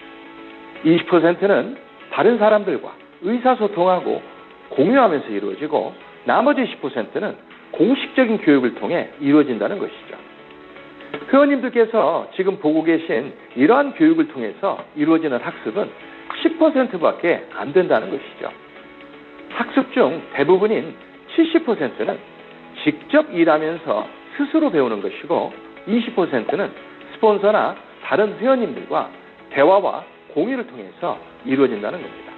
20%는 다른 사람들과 의사소통하고 공유하면서 이루어지고 나머지 10%는 공식적인 교육을 통해 이루어진다는 것이죠. 회원님들께서 지금 보고 계신 이러한 교육을 통해서 이루어지는 학습은 10%밖에 안 된다는 것이죠. 학습 중 대부분인 70%는 직접 일하면서 스스로 배우는 것이고 20%는 스폰서나 다른 회원님들과 대화와 공유를 통해서 이루어진다는 겁니다.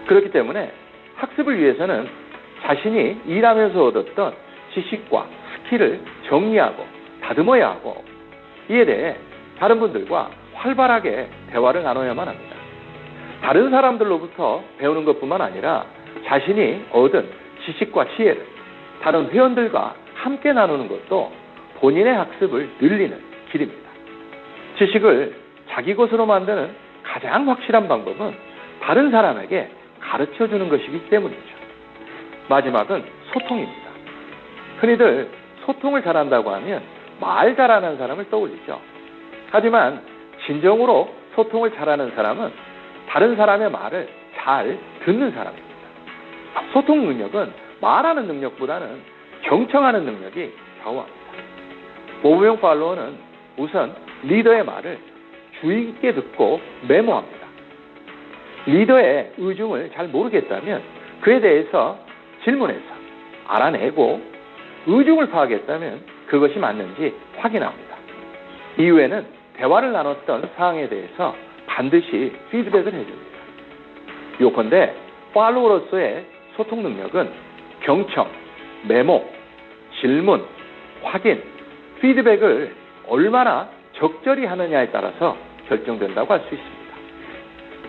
그렇기 때문에 학습을 위해서는 자신이 일하면서 얻었던 지식과 스킬을 정리하고 다듬어야 하고 이에 대해 다른 분들과 활발하게 대화를 나눠야만 합니다. 다른 사람들로부터 배우는 것뿐만 아니라 자신이 얻은 지식과 지혜를 다른 회원들과 함께 나누는 것도 본인의 학습을 늘리는 길입니다. 지식을 자기 것으로 만드는 가장 확실한 방법은 다른 사람에게 가르쳐주는 것이기 때문이죠. 마지막은 소통입니다. 흔히들 소통을 잘한다고 하면 말 잘하는 사람을 떠올리죠. 하지만 진정으로 소통을 잘하는 사람은 다른 사람의 말을 잘 듣는 사람입니다. 소통 능력은 말하는 능력보다는 경청하는 능력이 좌우합니다. 모범형 팔로워는 우선 리더의 말을 주의 깊게 듣고 메모합니다. 리더의 의중을 잘 모르겠다면 그에 대해서 질문해서 알아내고 의중을 파악했다면 그것이 맞는지 확인합니다. 이후에는 대화를 나눴던 사항에 대해서 반드시 피드백을 해줍니다. 요컨대 팔로워로서의 소통 능력은 경청, 메모, 질문, 확인, 피드백을 얼마나 적절히 하느냐에 따라서 결정된다고 할 수 있습니다.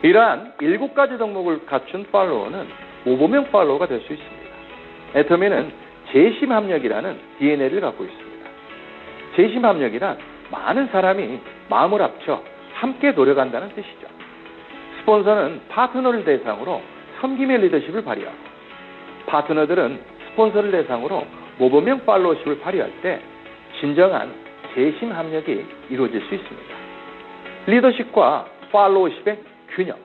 이러한 7가지 덕목을 갖춘 팔로워는 모범형 팔로워가 될 수 있습니다. 애터미는 재심합력이라는 DNA를 갖고 있습니다. 재심합력이란 많은 사람이 마음을 합쳐 함께 노력한다는 뜻이죠. 스폰서는 파트너를 대상으로 섬김의 리더십을 발휘하고 파트너들은 스폰서를 대상으로 모범형 팔로워십을 발휘할 때 진정한 재심합력이 이루어질 수 있습니다. 리더십과 팔로워십의 균형,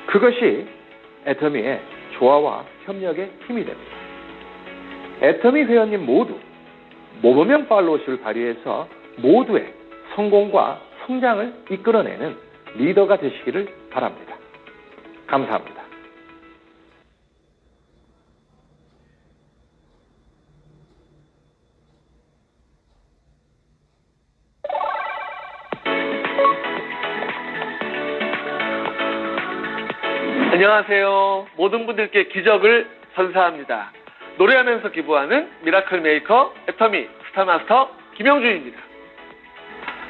그것이 애터미의 조화와 협력의 힘이 됩니다. 애터미 회원님 모두 모범형 팔로워십을 발휘해서 모두의 성공과 성장을 이끌어내는 리더가 되시기를 바랍니다. 감사합니다. 안녕하세요. 모든 분들께 기적을 선사합니다. 노래하면서 기부하는 미라클 메이커 애터미 스타마스터 김영준입니다.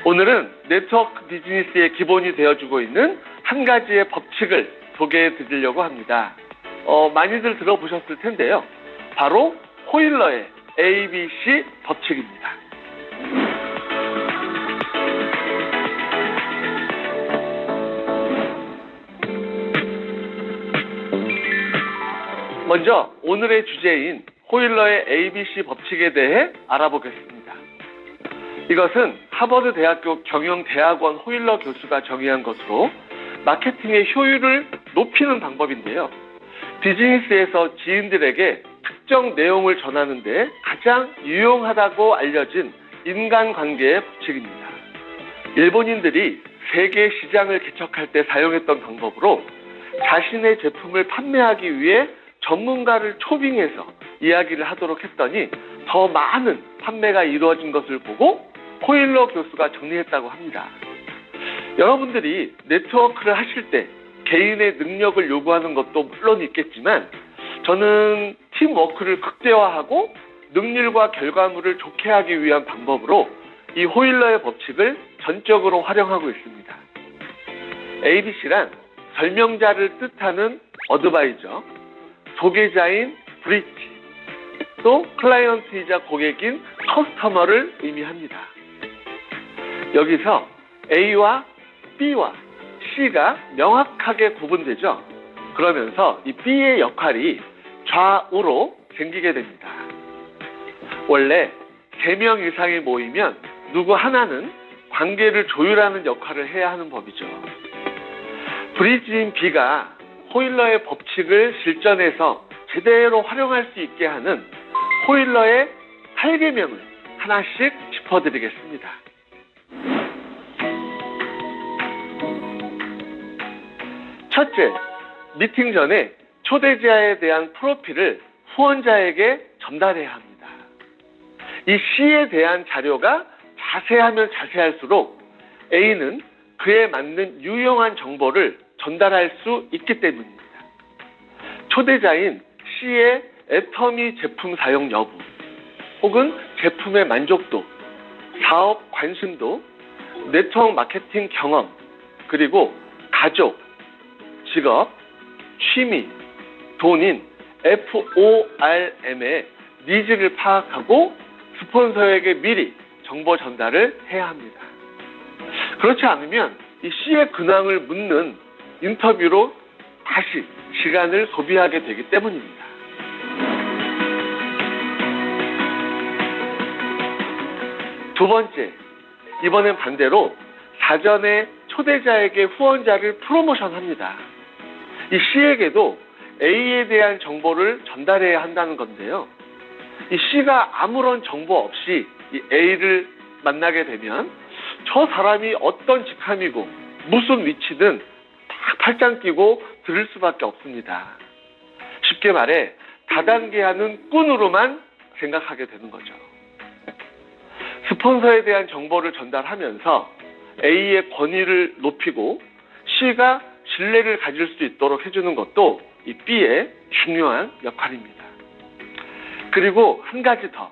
오늘은 네트워크 비즈니스의 기본이 되어주고 있는 한 가지의 법칙을 소개해 드리려고 합니다. 많이들 들어보셨을 텐데요. 바로 호일러의 ABC 법칙입니다. 먼저 오늘의 주제인 호일러의 ABC 법칙에 대해 알아보겠습니다. 이것은 하버드 대학교 경영대학원 호일러 교수가 정의한 것으로 마케팅의 효율을 높이는 방법인데요. 비즈니스에서 지인들에게 특정 내용을 전하는 데 가장 유용하다고 알려진 인간관계의 법칙입니다. 일본인들이 세계 시장을 개척할 때 사용했던 방법으로 자신의 제품을 판매하기 위해 전문가를 초빙해서 이야기를 하도록 했더니 더 많은 판매가 이루어진 것을 보고 호일러 교수가 정리했다고 합니다. 여러분들이 네트워크를 하실 때 개인의 능력을 요구하는 것도 물론 있겠지만 저는 팀워크를 극대화하고 능률과 결과물을 좋게 하기 위한 방법으로 이 호일러의 법칙을 전적으로 활용하고 있습니다. ABC란 설명자를 뜻하는 어드바이저, 소개자인 브릿지, 또 클라이언트이자 고객인 커스터머를 의미합니다. 여기서 A와 B와 C가 명확하게 구분되죠. 그러면서 이 B의 역할이 좌우로 생기게 됩니다. 원래 3명 이상이 모이면 누구 하나는 관계를 조율하는 역할을 해야 하는 법이죠. 브릿지인 B가 호일러의 법칙을 실전에서 제대로 활용할 수 있게 하는 호일러의 8계명을 하나씩 짚어드리겠습니다. 첫째, 미팅 전에 초대자에 대한 프로필을 후원자에게 전달해야 합니다. 이 C에 대한 자료가 자세하면 자세할수록 A는 그에 맞는 유용한 정보를 전달할 수 있기 때문입니다. 초대자인 C의 애터미 제품 사용 여부, 혹은 제품의 만족도, 사업 관심도, 네트워크 마케팅 경험, 그리고 가족, 직업, 취미, 돈인 FORM의 니즈를 파악하고 스폰서에게 미리 정보 전달을 해야 합니다. 그렇지 않으면 이 C의 근황을 묻는 인터뷰로 다시 시간을 소비하게 되기 때문입니다. 두 번째, 이번엔 반대로 사전에 초대자에게 후원자를 프로모션합니다. 이 C에게도 A에 대한 정보를 전달해야 한다는 건데요. 이 C가 아무런 정보 없이 이 A를 만나게 되면 저 사람이 어떤 직함이고 무슨 위치든 다 팔짱 끼고 들을 수밖에 없습니다. 쉽게 말해 다단계 하는 꾼으로만 생각하게 되는 거죠. 스폰서에 대한 정보를 전달하면서 A의 권위를 높이고 C가 신뢰를 가질 수 있도록 해주는 것도 이 B의 중요한 역할입니다. 그리고 한 가지 더,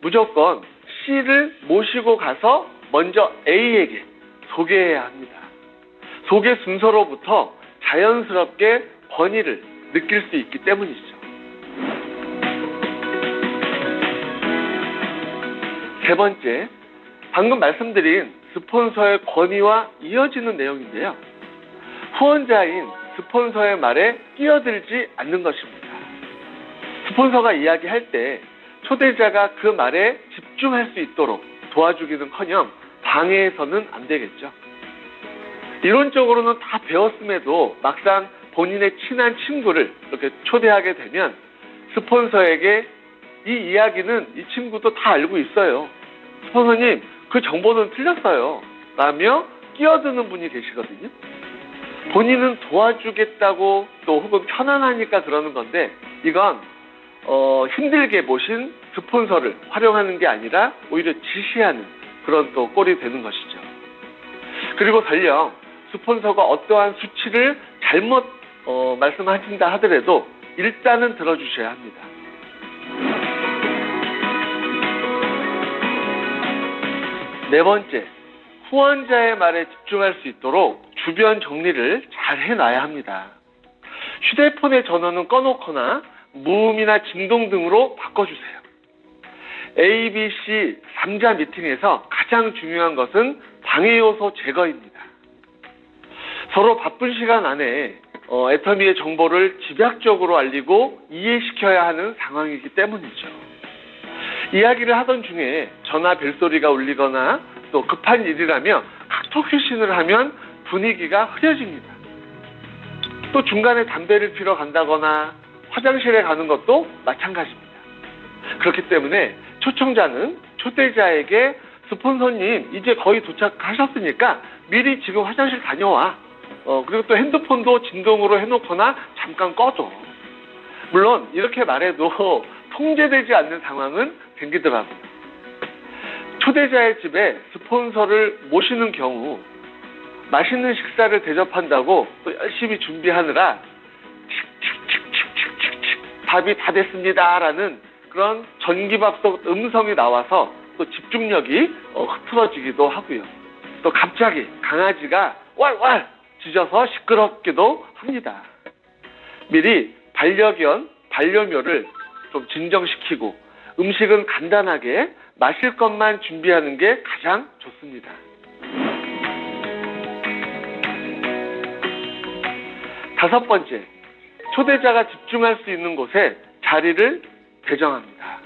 무조건 C를 모시고 가서 먼저 A에게 소개해야 합니다. 소개 순서로부터 자연스럽게 권위를 느낄 수 있기 때문이죠. 세 번째, 방금 말씀드린 스폰서의 권위와 이어지는 내용인데요. 후원자인 스폰서의 말에 끼어들지 않는 것입니다. 스폰서가 이야기할 때 초대자가 그 말에 집중할 수 있도록 도와주기는커녕 방해해서는 안 되겠죠. 이론적으로는 다 배웠음에도 막상 본인의 친한 친구를 이렇게 초대하게 되면 스폰서에게 이 이야기는 이 친구도 다 알고 있어요. 스폰서님, 그 정보는 틀렸어요. 라며 끼어드는 분이 계시거든요. 본인은 도와주겠다고 또 혹은 편안하니까 그러는 건데 이건 힘들게 모신 스폰서를 활용하는 게 아니라 오히려 지시하는 그런 또 꼴이 되는 것이죠. 그리고 설령 스폰서가 어떠한 수치를 잘못 말씀하신다 하더라도 일단은 들어주셔야 합니다. 네 번째, 후원자의 말에 집중할 수 있도록 주변 정리를 잘 해놔야 합니다. 휴대폰의 전원은 꺼놓거나 무음이나 진동 등으로 바꿔주세요. A, B, C 3자 미팅에서 가장 중요한 것은 방해 요소 제거입니다. 서로 바쁜 시간 안에 애터미의 정보를 집약적으로 알리고 이해시켜야 하는 상황이기 때문이죠. 이야기를 하던 중에 전화 벨소리가 울리거나 또 급한 일이라며 카톡 회신을 하면 분위기가 흐려집니다. 또 중간에 담배를 피러 간다거나 화장실에 가는 것도 마찬가지입니다. 그렇기 때문에 초청자는 초대자에게 스폰서님 이제 거의 도착하셨으니까 미리 지금 화장실 다녀와. 그리고 또 핸드폰도 진동으로 해놓거나 잠깐 꺼줘. 물론 이렇게 말해도 통제되지 않는 상황은 생기더라고요. 초대자의 집에 스폰서를 모시는 경우 맛있는 식사를 대접한다고 또 열심히 준비하느라 밥이 다 됐습니다라는 그런 전기밥솥 음성이 나와서 또 집중력이 흐트러지기도 하고요. 또 갑자기 강아지가 왈왈 짖어서 시끄럽기도 합니다. 미리 반려견, 반려묘를 좀 진정시키고 음식은 간단하게 마실 것만 준비하는 게 가장 좋습니다. 다섯 번째, 초대자가 집중할 수 있는 곳에 자리를 배정합니다.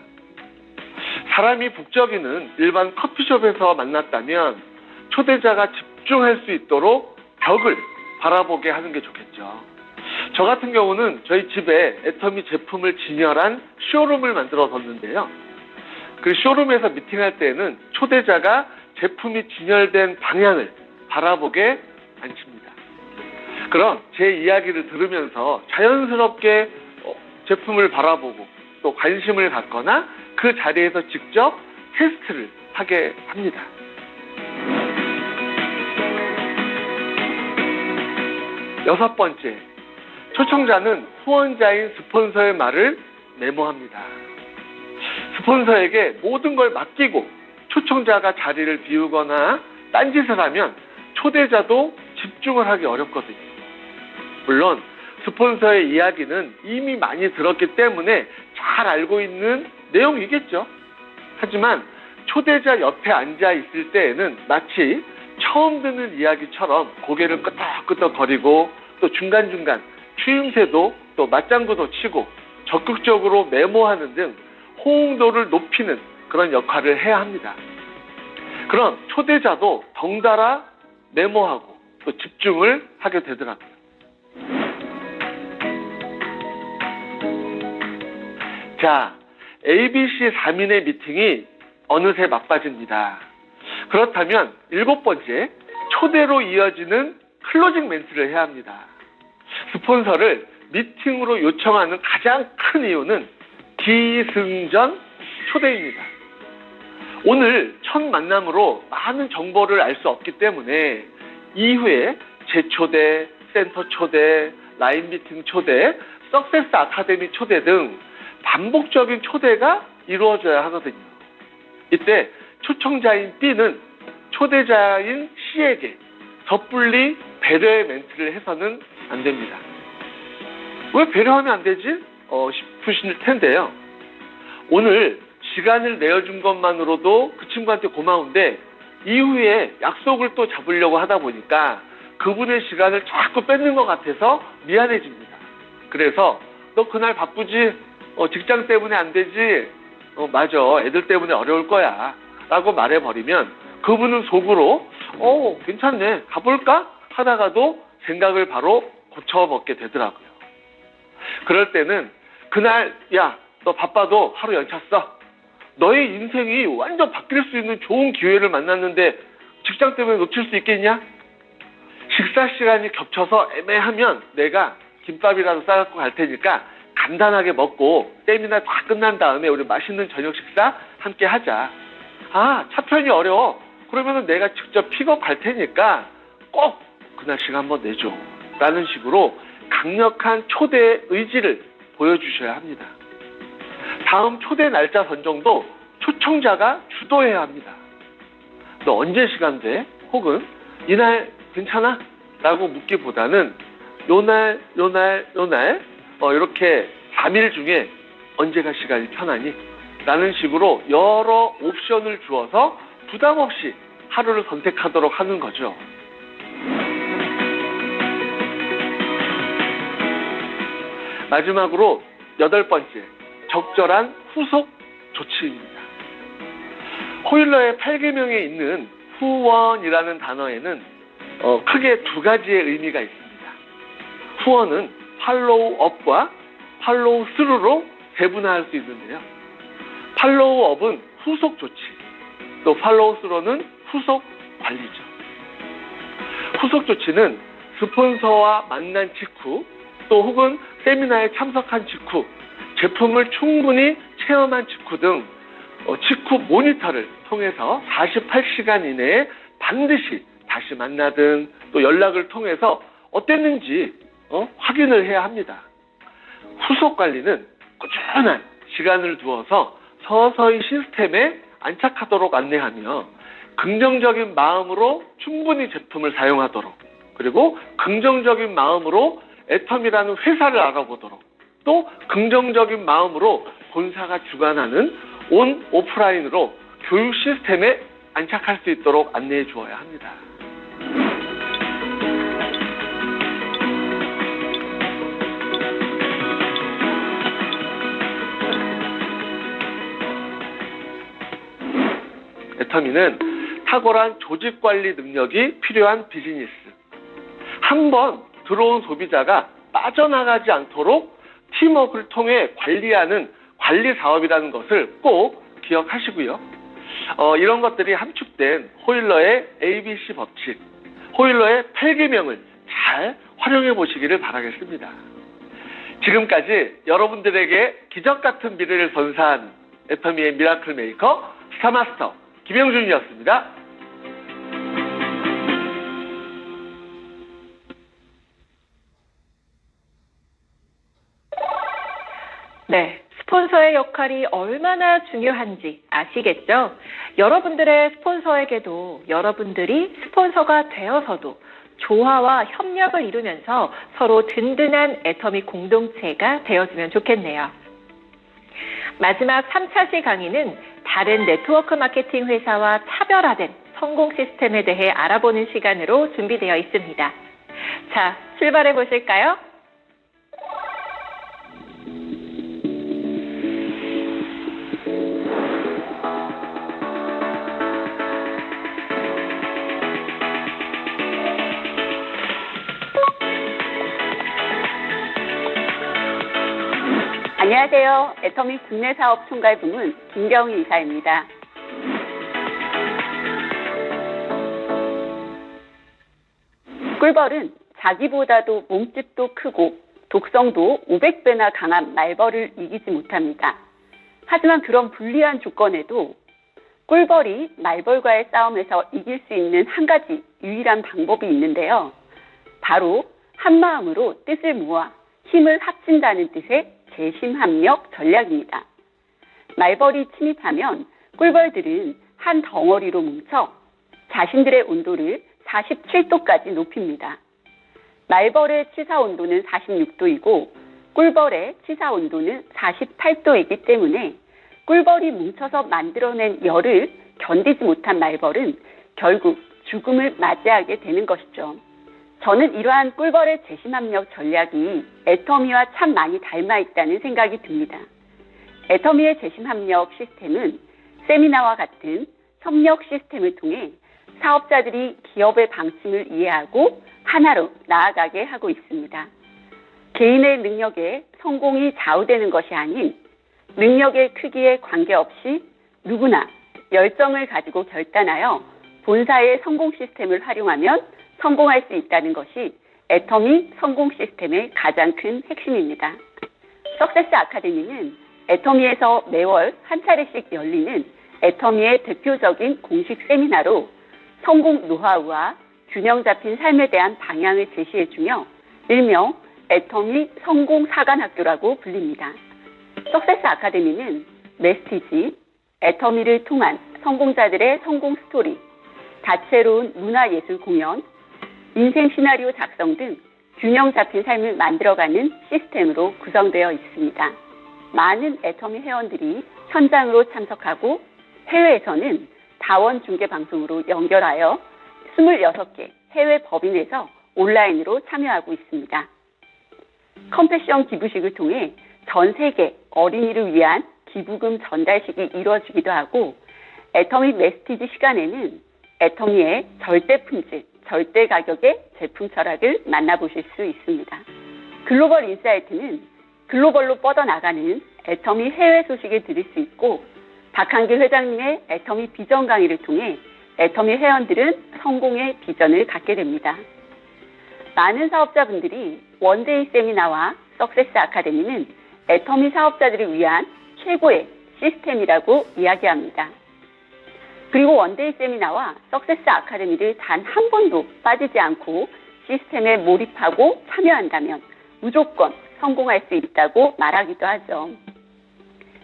사람이 북적이는 일반 커피숍에서 만났다면 초대자가 집중할 수 있도록 벽을 바라보게 하는 게 좋겠죠. 저 같은 경우는 저희 집에 애터미 제품을 진열한 쇼룸을 만들어 뒀는데요. 그 쇼룸에서 미팅할 때에는 초대자가 제품이 진열된 방향을 바라보게 앉힙니다. 그럼 제 이야기를 들으면서 자연스럽게 제품을 바라보고 또 관심을 갖거나 그 자리에서 직접 테스트를 하게 합니다. 여섯 번째, 초청자는 후원자인 스폰서의 말을 메모합니다. 스폰서에게 모든 걸 맡기고 초청자가 자리를 비우거나 딴짓을 하면 초대자도 집중을 하기 어렵거든요. 물론 스폰서의 이야기는 이미 많이 들었기 때문에 잘 알고 있는 내용이겠죠. 하지만 초대자 옆에 앉아 있을 때에는 마치 처음 듣는 이야기처럼 고개를 끄덕끄덕거리고 또 중간중간 추임새도 또 맞장구도 치고 적극적으로 메모하는 등 호응도를 높이는 그런 역할을 해야 합니다. 그럼 초대자도 덩달아 메모하고 또 집중을 하게 되더라고요. 자, ABC 3인의 미팅이 어느새 막바지입니다. 그렇다면 일곱 번째, 초대로 이어지는 클로징 멘트를 해야 합니다. 스폰서를 미팅으로 요청하는 가장 큰 이유는 기승전 초대입니다. 오늘 첫 만남으로 많은 정보를 알 수 없기 때문에 이후에 재초대, 센터 초대, 라인 미팅 초대, 석세스 아카데미 초대 등 반복적인 초대가 이루어져야 하거든요. 이때 초청자인 B는 초대자인 C에게 섣불리 배려의 멘트를 해서는 안 됩니다. 왜 배려하면 안 되지? 싶으실 텐데요. 오늘 시간을 내어준 것만으로도 그 친구한테 고마운데 이후에 약속을 또 잡으려고 하다 보니까 그분의 시간을 자꾸 뺏는 것 같아서 미안해집니다. 그래서 너 그날 바쁘지? 직장 때문에 안 되지? 맞아. 애들 때문에 어려울 거야. 라고 말해버리면 그분은 속으로 괜찮네. 가볼까? 하다가도 생각을 바로 고쳐먹게 되더라고요. 그럴 때는 그날 야, 너 바빠도 하루 연차 써. 너의 인생이 완전 바뀔 수 있는 좋은 기회를 만났는데 직장 때문에 놓칠 수 있겠냐? 식사 시간이 겹쳐서 애매하면 내가 김밥이라도 싸갖고 갈 테니까 간단하게 먹고 세미나 다 끝난 다음에 우리 맛있는 저녁 식사 함께 하자. 차편이 어려워. 그러면은 내가 직접 픽업 갈 테니까 꼭 그날 시간 한번 내줘. 라는 식으로 강력한 초대의 의지를 보여주셔야 합니다. 다음 초대 날짜 선정도 초청자가 주도해야 합니다. 너 언제 시간 돼? 혹은 이날 괜찮아? 라고 묻기보다는 요날 이렇게 3일 중에 언제가 시간이 편하니? 라는 식으로 여러 옵션을 주어서 부담 없이 하루를 선택하도록 하는 거죠. 마지막으로 8번째, 적절한 후속 조치입니다. 호일러의 8계명에 있는 후원이라는 단어에는 크게 2가지의 의미가 있습니다. 후원은 팔로우업과 팔로우스루로 세분화할 수 있는데요. 팔로우업은 후속 조치, 또 팔로우스루는 후속 관리죠. 후속 조치는 스폰서와 만난 직후, 또 혹은 세미나에 참석한 직후, 제품을 충분히 체험한 직후 등 직후 모니터를 통해서 48시간 이내에 반드시 다시 만나든 또 연락을 통해서 어땠는지 확인을 해야 합니다. 후속 관리는 꾸준한 시간을 두어서 서서히 시스템에 안착하도록 안내하며 긍정적인 마음으로 충분히 제품을 사용하도록, 그리고 긍정적인 마음으로 애텀이라는 회사를 알아보도록, 또 긍정적인 마음으로 본사가 주관하는 온 오프라인으로 교육 시스템에 안착할 수 있도록 안내해 주어야 합니다. 애터미는 탁월한 조직관리 능력이 필요한 비즈니스. 한번 들어온 소비자가 빠져나가지 않도록 팀워크를 통해 관리하는 관리 사업이라는 것을 꼭 기억하시고요. 이런 것들이 함축된 호일러의 ABC 법칙, 호일러의 8계명을 잘 활용해 보시기를 바라겠습니다. 지금까지 여러분들에게 기적 같은 미래를 선사한 애터미의 미라클 메이커 스타마스터 김영준이었습니다. 네, 스폰서의 역할이 얼마나 중요한지 아시겠죠? 여러분들의 스폰서에게도 여러분들이 스폰서가 되어서도 조화와 협력을 이루면서 서로 든든한 애터미 공동체가 되어주면 좋겠네요. 마지막 3차시 강의는 다른 네트워크 마케팅 회사와 차별화된 성공 시스템에 대해 알아보는 시간으로 준비되어 있습니다. 자, 출발해 보실까요? 안녕하세요. 애터미 국내사업 총괄 부문 김경희 이사입니다. 꿀벌은 자기보다도 몸집도 크고 독성도 500배나 강한 말벌을 이기지 못합니다. 하지만 그런 불리한 조건에도 꿀벌이 말벌과의 싸움에서 이길 수 있는 한 가지 유일한 방법이 있는데요. 바로 한마음으로 뜻을 모아 힘을 합친다는 뜻의 재심합력 전략입니다. 말벌이 침입하면 꿀벌들은 한 덩어리로 뭉쳐 자신들의 온도를 47도까지 높입니다. 말벌의 치사 온도는 46도이고 꿀벌의 치사 온도는 48도이기 때문에 꿀벌이 뭉쳐서 만들어낸 열을 견디지 못한 말벌은 결국 죽음을 맞이하게 되는 것이죠. 저는 이러한 꿀벌의 재심합력 전략이 애터미와 참 많이 닮아 있다는 생각이 듭니다. 애터미의 재심합력 시스템은 세미나와 같은 협력 시스템을 통해 사업자들이 기업의 방침을 이해하고 하나로 나아가게 하고 있습니다. 개인의 능력에 성공이 좌우되는 것이 아닌 능력의 크기에 관계없이 누구나 열정을 가지고 결단하여 본사의 성공 시스템을 활용하면 성공할 수 있다는 것이 애터미 성공 시스템의 가장 큰 핵심입니다. 석세스 아카데미는 애터미에서 매월 한 차례씩 열리는 애터미의 대표적인 공식 세미나로 성공 노하우와 균형 잡힌 삶에 대한 방향을 제시해주며 일명 애터미 성공 사관학교라고 불립니다. 석세스 아카데미는 메시지, 애터미를 통한 성공자들의 성공 스토리, 다채로운 문화예술 공연, 인생 시나리오 작성 등 균형 잡힌 삶을 만들어가는 시스템으로 구성되어 있습니다. 많은 애터미 회원들이 현장으로 참석하고 해외에서는 다원 중계 방송으로 연결하여 26개 해외 법인에서 온라인으로 참여하고 있습니다. 컴패션 기부식을 통해 전 세계 어린이를 위한 기부금 전달식이 이루어지기도 하고 애터미 메시지 시간에는 애터미의 절대 품질, 절대 가격의 제품 철학을 만나보실 수 있습니다. 글로벌 인사이트는 글로벌로 뻗어나가는 애터미 해외 소식을 들을 수 있고 박한길 회장님의 애터미 비전 강의를 통해 애터미 회원들은 성공의 비전을 갖게 됩니다. 많은 사업자분들이 원데이 세미나와 석세스 아카데미는 애터미 사업자들을 위한 최고의 시스템이라고 이야기합니다. 그리고 원데이 세미나와 석세스 아카데미를 단 한 번도 빠지지 않고 시스템에 몰입하고 참여한다면 무조건 성공할 수 있다고 말하기도 하죠.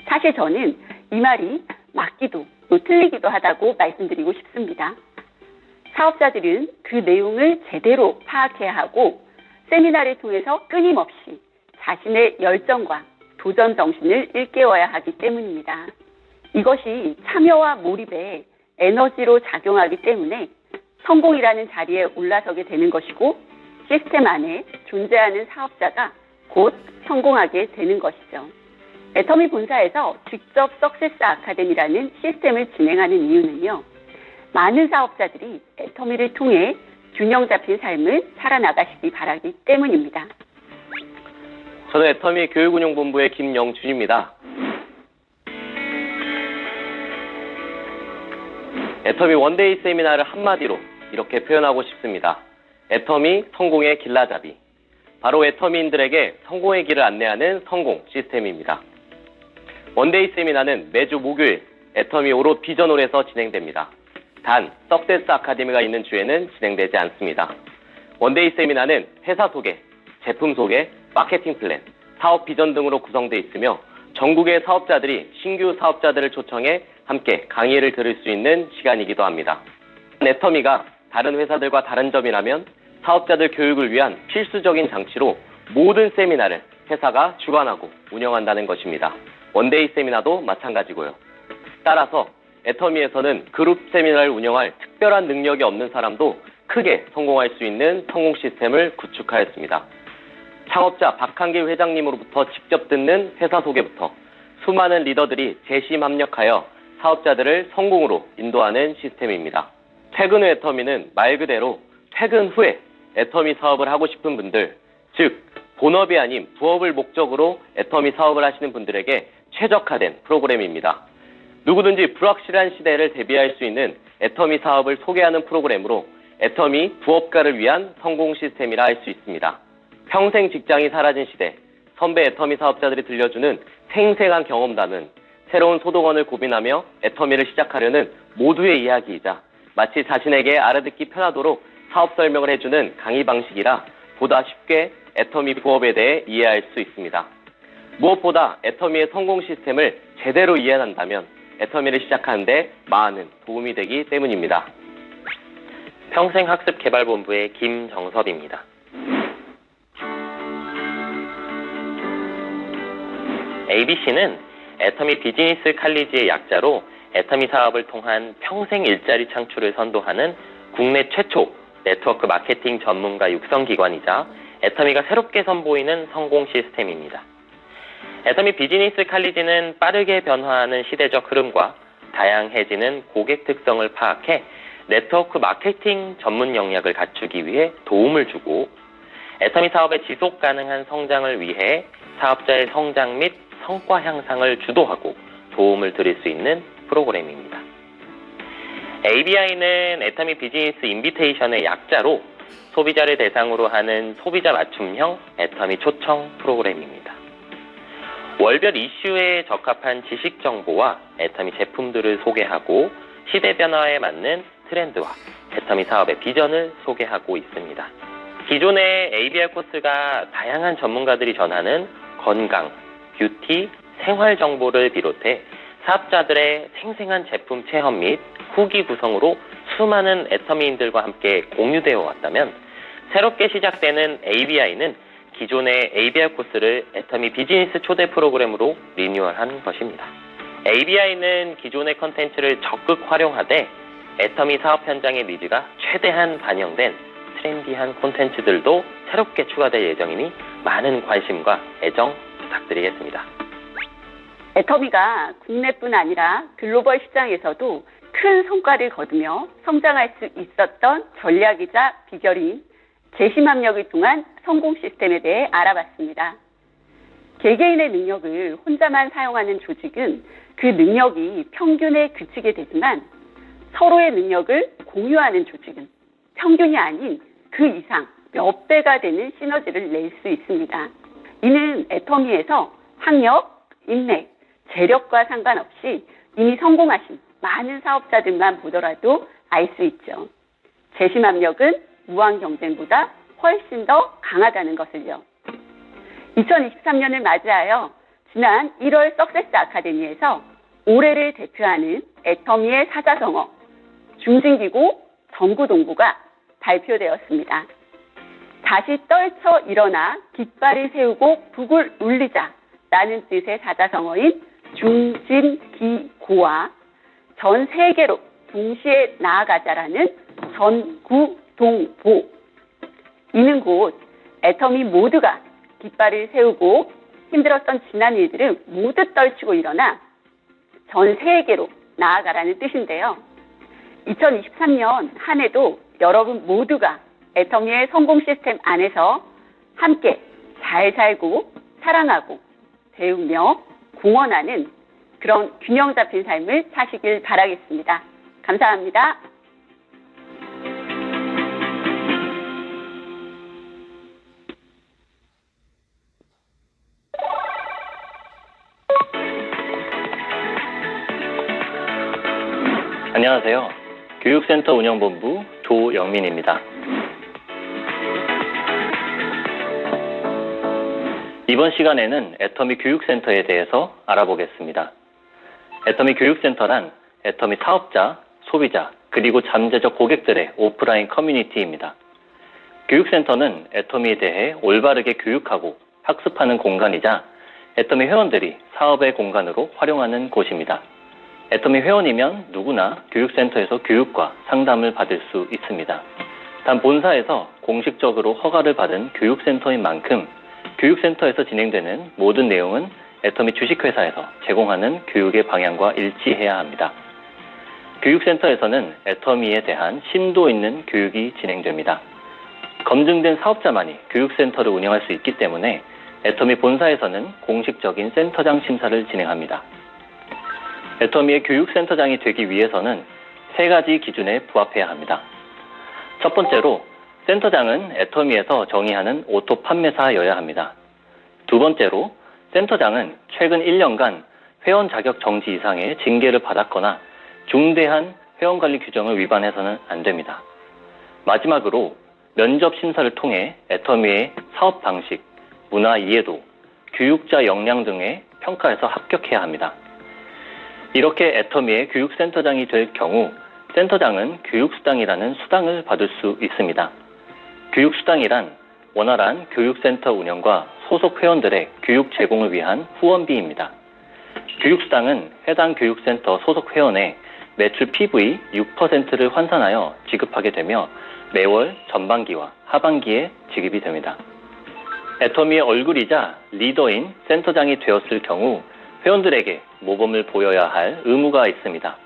사실 저는 이 말이 맞기도 또 틀리기도 하다고 말씀드리고 싶습니다. 사업자들은 그 내용을 제대로 파악해야 하고 세미나를 통해서 끊임없이 자신의 열정과 도전 정신을 일깨워야 하기 때문입니다. 이것이 참여와 몰입에 에너지로 작용하기 때문에 성공이라는 자리에 올라서게 되는 것이고 시스템 안에 존재하는 사업자가 곧 성공하게 되는 것이죠. 애터미 본사에서 직접 석세스 아카데미라는 시스템을 진행하는 이유는요. 많은 사업자들이 애터미를 통해 균형 잡힌 삶을 살아나가시기 바라기 때문입니다. 저는 애터미 교육운용본부의 김영준입니다. 애터미 원데이 세미나를 한마디로 이렇게 표현하고 싶습니다. 애터미 성공의 길라잡이. 바로 애터미인들에게 성공의 길을 안내하는 성공 시스템입니다. 원데이 세미나는 매주 목요일 애터미 오롯 비전홀에서 진행됩니다. 단, 석세스 아카데미가 있는 주에는 진행되지 않습니다. 원데이 세미나는 회사 소개, 제품 소개, 마케팅 플랜, 사업 비전 등으로 구성되어 있으며 전국의 사업자들이 신규 사업자들을 초청해 함께 강의를 들을 수 있는 시간이기도 합니다. 애터미가 다른 회사들과 다른 점이라면 사업자들 교육을 위한 필수적인 장치로 모든 세미나를 회사가 주관하고 운영한다는 것입니다. 원데이 세미나도 마찬가지고요. 따라서 애터미에서는 그룹 세미나를 운영할 특별한 능력이 없는 사람도 크게 성공할 수 있는 성공 시스템을 구축하였습니다. 창업자 박한길 회장님으로부터 직접 듣는 회사 소개부터 수많은 리더들이 재심합력하여 사업자들을 성공으로 인도하는 시스템입니다. 퇴근 후 애터미는 말 그대로 퇴근 후에 애터미 사업을 하고 싶은 분들, 즉 본업이 아닌 부업을 목적으로 애터미 사업을 하시는 분들에게 최적화된 프로그램입니다. 누구든지 불확실한 시대를 대비할 수 있는 애터미 사업을 소개하는 프로그램으로 애터미 부업가를 위한 성공 시스템이라 할 수 있습니다. 평생 직장이 사라진 시대, 선배 애터미 사업자들이 들려주는 생생한 경험담은 새로운 소득원을 고민하며 애터미를 시작하려는 모두의 이야기이자 마치 자신에게 알아듣기 편하도록 사업 설명을 해주는 강의 방식이라 보다 쉽게 애터미 부업에 대해 이해할 수 있습니다. 무엇보다 애터미의 성공 시스템을 제대로 이해한다면 애터미를 시작하는 데 많은 도움이 되기 때문입니다. 평생학습개발본부의 김정섭입니다. ABC는 애터미 비즈니스 칼리지의 약자로 애터미 사업을 통한 평생 일자리 창출을 선도하는 국내 최초 네트워크 마케팅 전문가 육성기관이자 애터미가 새롭게 선보이는 성공 시스템입니다. 애터미 비즈니스 칼리지는 빠르게 변화하는 시대적 흐름과 다양해지는 고객 특성을 파악해 네트워크 마케팅 전문 역량을 갖추기 위해 도움을 주고 애터미 사업의 지속 가능한 성장을 위해 사업자의 성장 및 성과 향상을 주도하고 도움을 드릴 수 있는 프로그램입니다. ABI는 애터미 비즈니스 인비테이션의 약자로 소비자를 대상으로 하는 소비자 맞춤형 애터미 초청 프로그램입니다. 월별 이슈에 적합한 지식 정보와 애터미 제품들을 소개하고 시대 변화에 맞는 트렌드와 애터미 사업의 비전을 소개하고 있습니다. 기존의 ABR 코스가 다양한 전문가들이 전하는 건강, 뷰티, 생활 정보를 비롯해 사업자들의 생생한 제품 체험 및 후기 구성으로 수많은 애터미인들과 함께 공유되어 왔다면 새롭게 시작되는 ABI는 기존의 ABR 코스를 애터미 비즈니스 초대 프로그램으로 리뉴얼한 것입니다. ABI는 기존의 컨텐츠를 적극 활용하되 애터미 사업 현장의 니즈가 최대한 반영된 트렌디한 콘텐츠들도 새롭게 추가될 예정이니 많은 관심과 애정 부탁드리겠습니다. 애터미가 국내뿐 아니라 글로벌 시장에서도 큰 성과를 거두며 성장할 수 있었던 전략이자 비결인 재심합력을 통한 성공 시스템에 대해 알아봤습니다. 개개인의 능력을 혼자만 사용하는 조직은 그 능력이 평균에 그치게 되지만 서로의 능력을 공유하는 조직은 평균이 아닌 그 이상 몇 배가 되는 시너지를 낼 수 있습니다. 이는 애터미에서 학력, 인맥, 재력과 상관없이 이미 성공하신 많은 사업자들만 보더라도 알 수 있죠. 재심합력은 무한 경쟁보다 훨씬 더 강하다는 것을요. 2023년을 맞이하여 지난 1월 석세스 아카데미에서 올해를 대표하는 애터미의 사자성어 중진기고 정구동부가 발표되었습니다. 다시 떨쳐 일어나 깃발을 세우고 북을 울리자 라는 뜻의 사자성어인 중진기고와 전 세계로 동시에 나아가자라는 전구동보. 이는 곧 애터미 모두가 깃발을 세우고 힘들었던 지난 일들을 모두 떨치고 일어나 전 세계로 나아가라는 뜻인데요. 2023년 한 해도 여러분 모두가 애터미의 성공 시스템 안에서 함께 잘 살고 사랑하고 배우며 공헌하는 그런 균형 잡힌 삶을 사시길 바라겠습니다. 감사합니다. 안녕하세요. 교육센터 운영본부 조영민입니다. 이번 시간에는 애터미 교육센터에 대해서 알아보겠습니다. 애터미 교육센터란 애터미 사업자, 소비자, 그리고 잠재적 고객들의 오프라인 커뮤니티입니다. 교육센터는 애터미에 대해 올바르게 교육하고 학습하는 공간이자 애터미 회원들이 사업의 공간으로 활용하는 곳입니다. 애터미 회원이면 누구나 교육센터에서 교육과 상담을 받을 수 있습니다. 단 본사에서 공식적으로 허가를 받은 교육센터인 만큼 교육센터에서 진행되는 모든 내용은 애터미 주식회사에서 제공하는 교육의 방향과 일치해야 합니다. 교육센터에서는 애터미에 대한 심도 있는 교육이 진행됩니다. 검증된 사업자만이 교육센터를 운영할 수 있기 때문에 애터미 본사에서는 공식적인 센터장 심사를 진행합니다. 애터미의 교육센터장이 되기 위해서는 3가지 기준에 부합해야 합니다. 첫 번째로 센터장은 애터미에서 정의하는 오토 판매사여야 합니다. 두 번째로, 센터장은 최근 1년간 회원 자격 정지 이상의 징계를 받았거나 중대한 회원관리 규정을 위반해서는 안 됩니다. 마지막으로, 면접 심사를 통해 애터미의 사업 방식, 문화 이해도, 교육자 역량 등의 평가에서 합격해야 합니다. 이렇게 애터미의 교육센터장이 될 경우 센터장은 교육수당이라는 수당을 받을 수 있습니다. 교육수당이란 원활한 교육센터 운영과 소속 회원들의 교육 제공을 위한 후원비입니다. 교육수당은 해당 교육센터 소속 회원의 매출 PV 6%를 환산하여 지급하게 되며 매월 전반기와 하반기에 지급이 됩니다. 애터미의 얼굴이자 리더인 센터장이 되었을 경우 회원들에게 모범을 보여야 할 의무가 있습니다.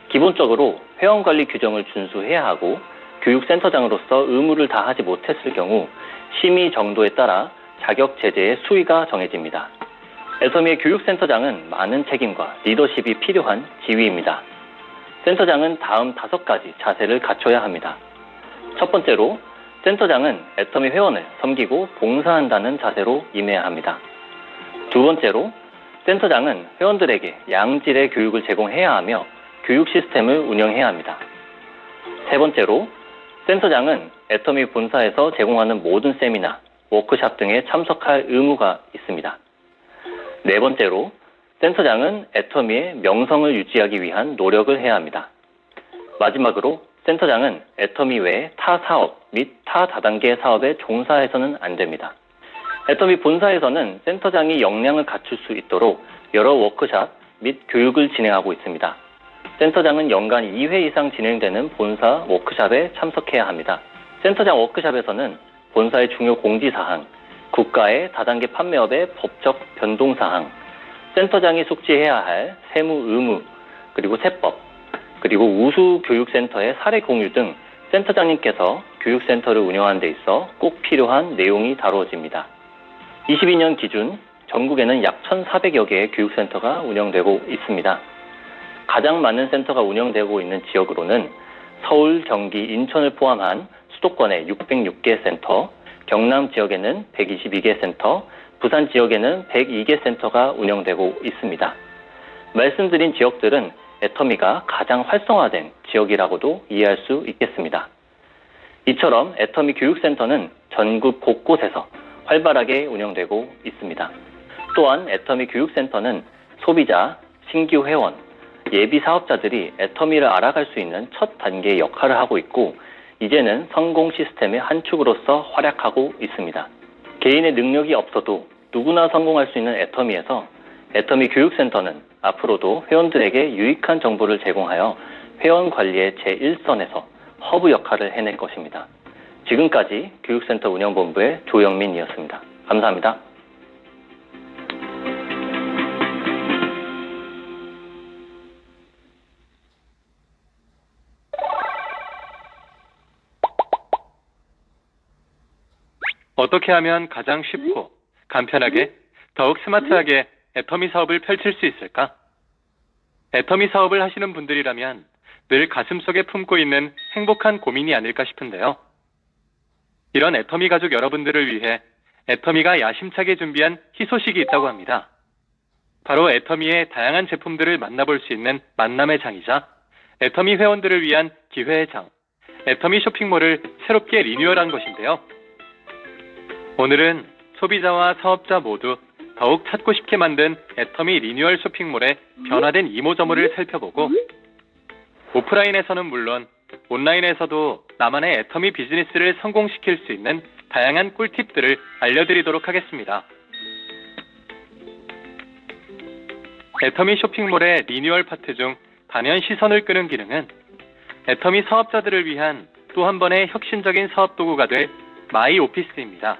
기본적으로 회원관리 규정을 준수해야 하고 교육센터장으로서 의무를 다하지 못했을 경우 심의 정도에 따라 자격 제재의 수위가 정해집니다. 애터미의 교육센터장은 많은 책임과 리더십이 필요한 지위입니다. 센터장은 다음 5가지 자세를 갖춰야 합니다. 첫 번째로, 센터장은 애터미 회원을 섬기고 봉사한다는 자세로 임해야 합니다. 두 번째로, 센터장은 회원들에게 양질의 교육을 제공해야 하며 교육 시스템을 운영해야 합니다. 세 번째로, 센터장은 애터미 본사에서 제공하는 모든 세미나, 워크샵 등에 참석할 의무가 있습니다. 네 번째로, 센터장은 애터미의 명성을 유지하기 위한 노력을 해야 합니다. 마지막으로, 센터장은 애터미 외의 타 사업 및 타 다단계 사업에 종사해서는 안 됩니다. 애터미 본사에서는 센터장이 역량을 갖출 수 있도록 여러 워크샵 및 교육을 진행하고 있습니다. 센터장은 연간 2회 이상 진행되는 본사 워크샵에 참석해야 합니다. 센터장 워크샵에서는 본사의 중요 공지사항, 국가의 다단계 판매업의 법적 변동사항, 센터장이 숙지해야 할 세무 의무, 그리고 세법, 그리고 우수교육센터의 사례 공유 등 센터장님께서 교육센터를 운영하는 데 있어 꼭 필요한 내용이 다루어집니다. 22년 기준 전국에는 약 1,400여 개의 교육센터가 운영되고 있습니다. 가장 많은 센터가 운영되고 있는 지역으로는 서울, 경기, 인천을 포함한 수도권의 606개 센터, 경남 지역에는 122개 센터, 부산 지역에는 102개 센터가 운영되고 있습니다. 말씀드린 지역들은 애터미가 가장 활성화된 지역이라고도 이해할 수 있겠습니다. 이처럼 애터미 교육센터는 전국 곳곳에서 활발하게 운영되고 있습니다. 또한 애터미 교육센터는 소비자, 신규 회원, 예비 사업자들이 애터미를 알아갈 수 있는 첫 단계의 역할을 하고 있고 이제는 성공 시스템의 한 축으로서 활약하고 있습니다. 개인의 능력이 없어도 누구나 성공할 수 있는 애터미에서 애터미 교육센터는 앞으로도 회원들에게 유익한 정보를 제공하여 회원 관리의 제1선에서 허브 역할을 해낼 것입니다. 지금까지 교육센터 운영본부의 조영민이었습니다. 감사합니다. 어떻게 하면 가장 쉽고 간편하게 더욱 스마트하게 애터미 사업을 펼칠 수 있을까? 애터미 사업을 하시는 분들이라면 늘 가슴속에 품고 있는 행복한 고민이 아닐까 싶은데요. 이런 애터미 가족 여러분들을 위해 애터미가 야심차게 준비한 희소식이 있다고 합니다. 바로 애터미의 다양한 제품들을 만나볼 수 있는 만남의 장이자 애터미 회원들을 위한 기회의 장, 애터미 쇼핑몰을 새롭게 리뉴얼한 것인데요. 오늘은 소비자와 사업자 모두 더욱 찾고 싶게 만든 애터미 리뉴얼 쇼핑몰의 변화된 이모저모를 살펴보고 오프라인에서는 물론 온라인에서도 나만의 애터미 비즈니스를 성공시킬 수 있는 다양한 꿀팁들을 알려드리도록 하겠습니다. 애터미 쇼핑몰의 리뉴얼 파트 중 단연 시선을 끄는 기능은 애터미 사업자들을 위한 또 한 번의 혁신적인 사업 도구가 될 마이 오피스입니다.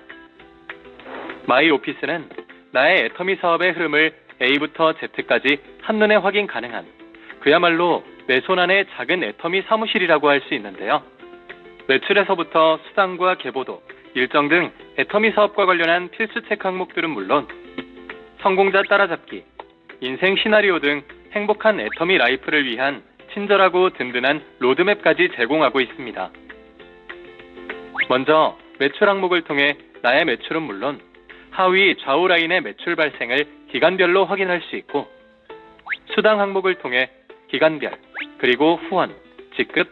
마이 오피스는 나의 애터미 사업의 흐름을 A부터 Z까지 한눈에 확인 가능한 그야말로 내 손 안의 작은 애터미 사무실이라고 할 수 있는데요. 매출에서부터 수당과 계보도, 일정 등 애터미 사업과 관련한 필수 체크 항목들은 물론 성공자 따라잡기, 인생 시나리오 등 행복한 애터미 라이프를 위한 친절하고 든든한 로드맵까지 제공하고 있습니다. 먼저 매출 항목을 통해 나의 매출은 물론 하위 좌우 라인의 매출 발생을 기간별로 확인할 수 있고, 수당 항목을 통해 기간별, 그리고 후원, 직급,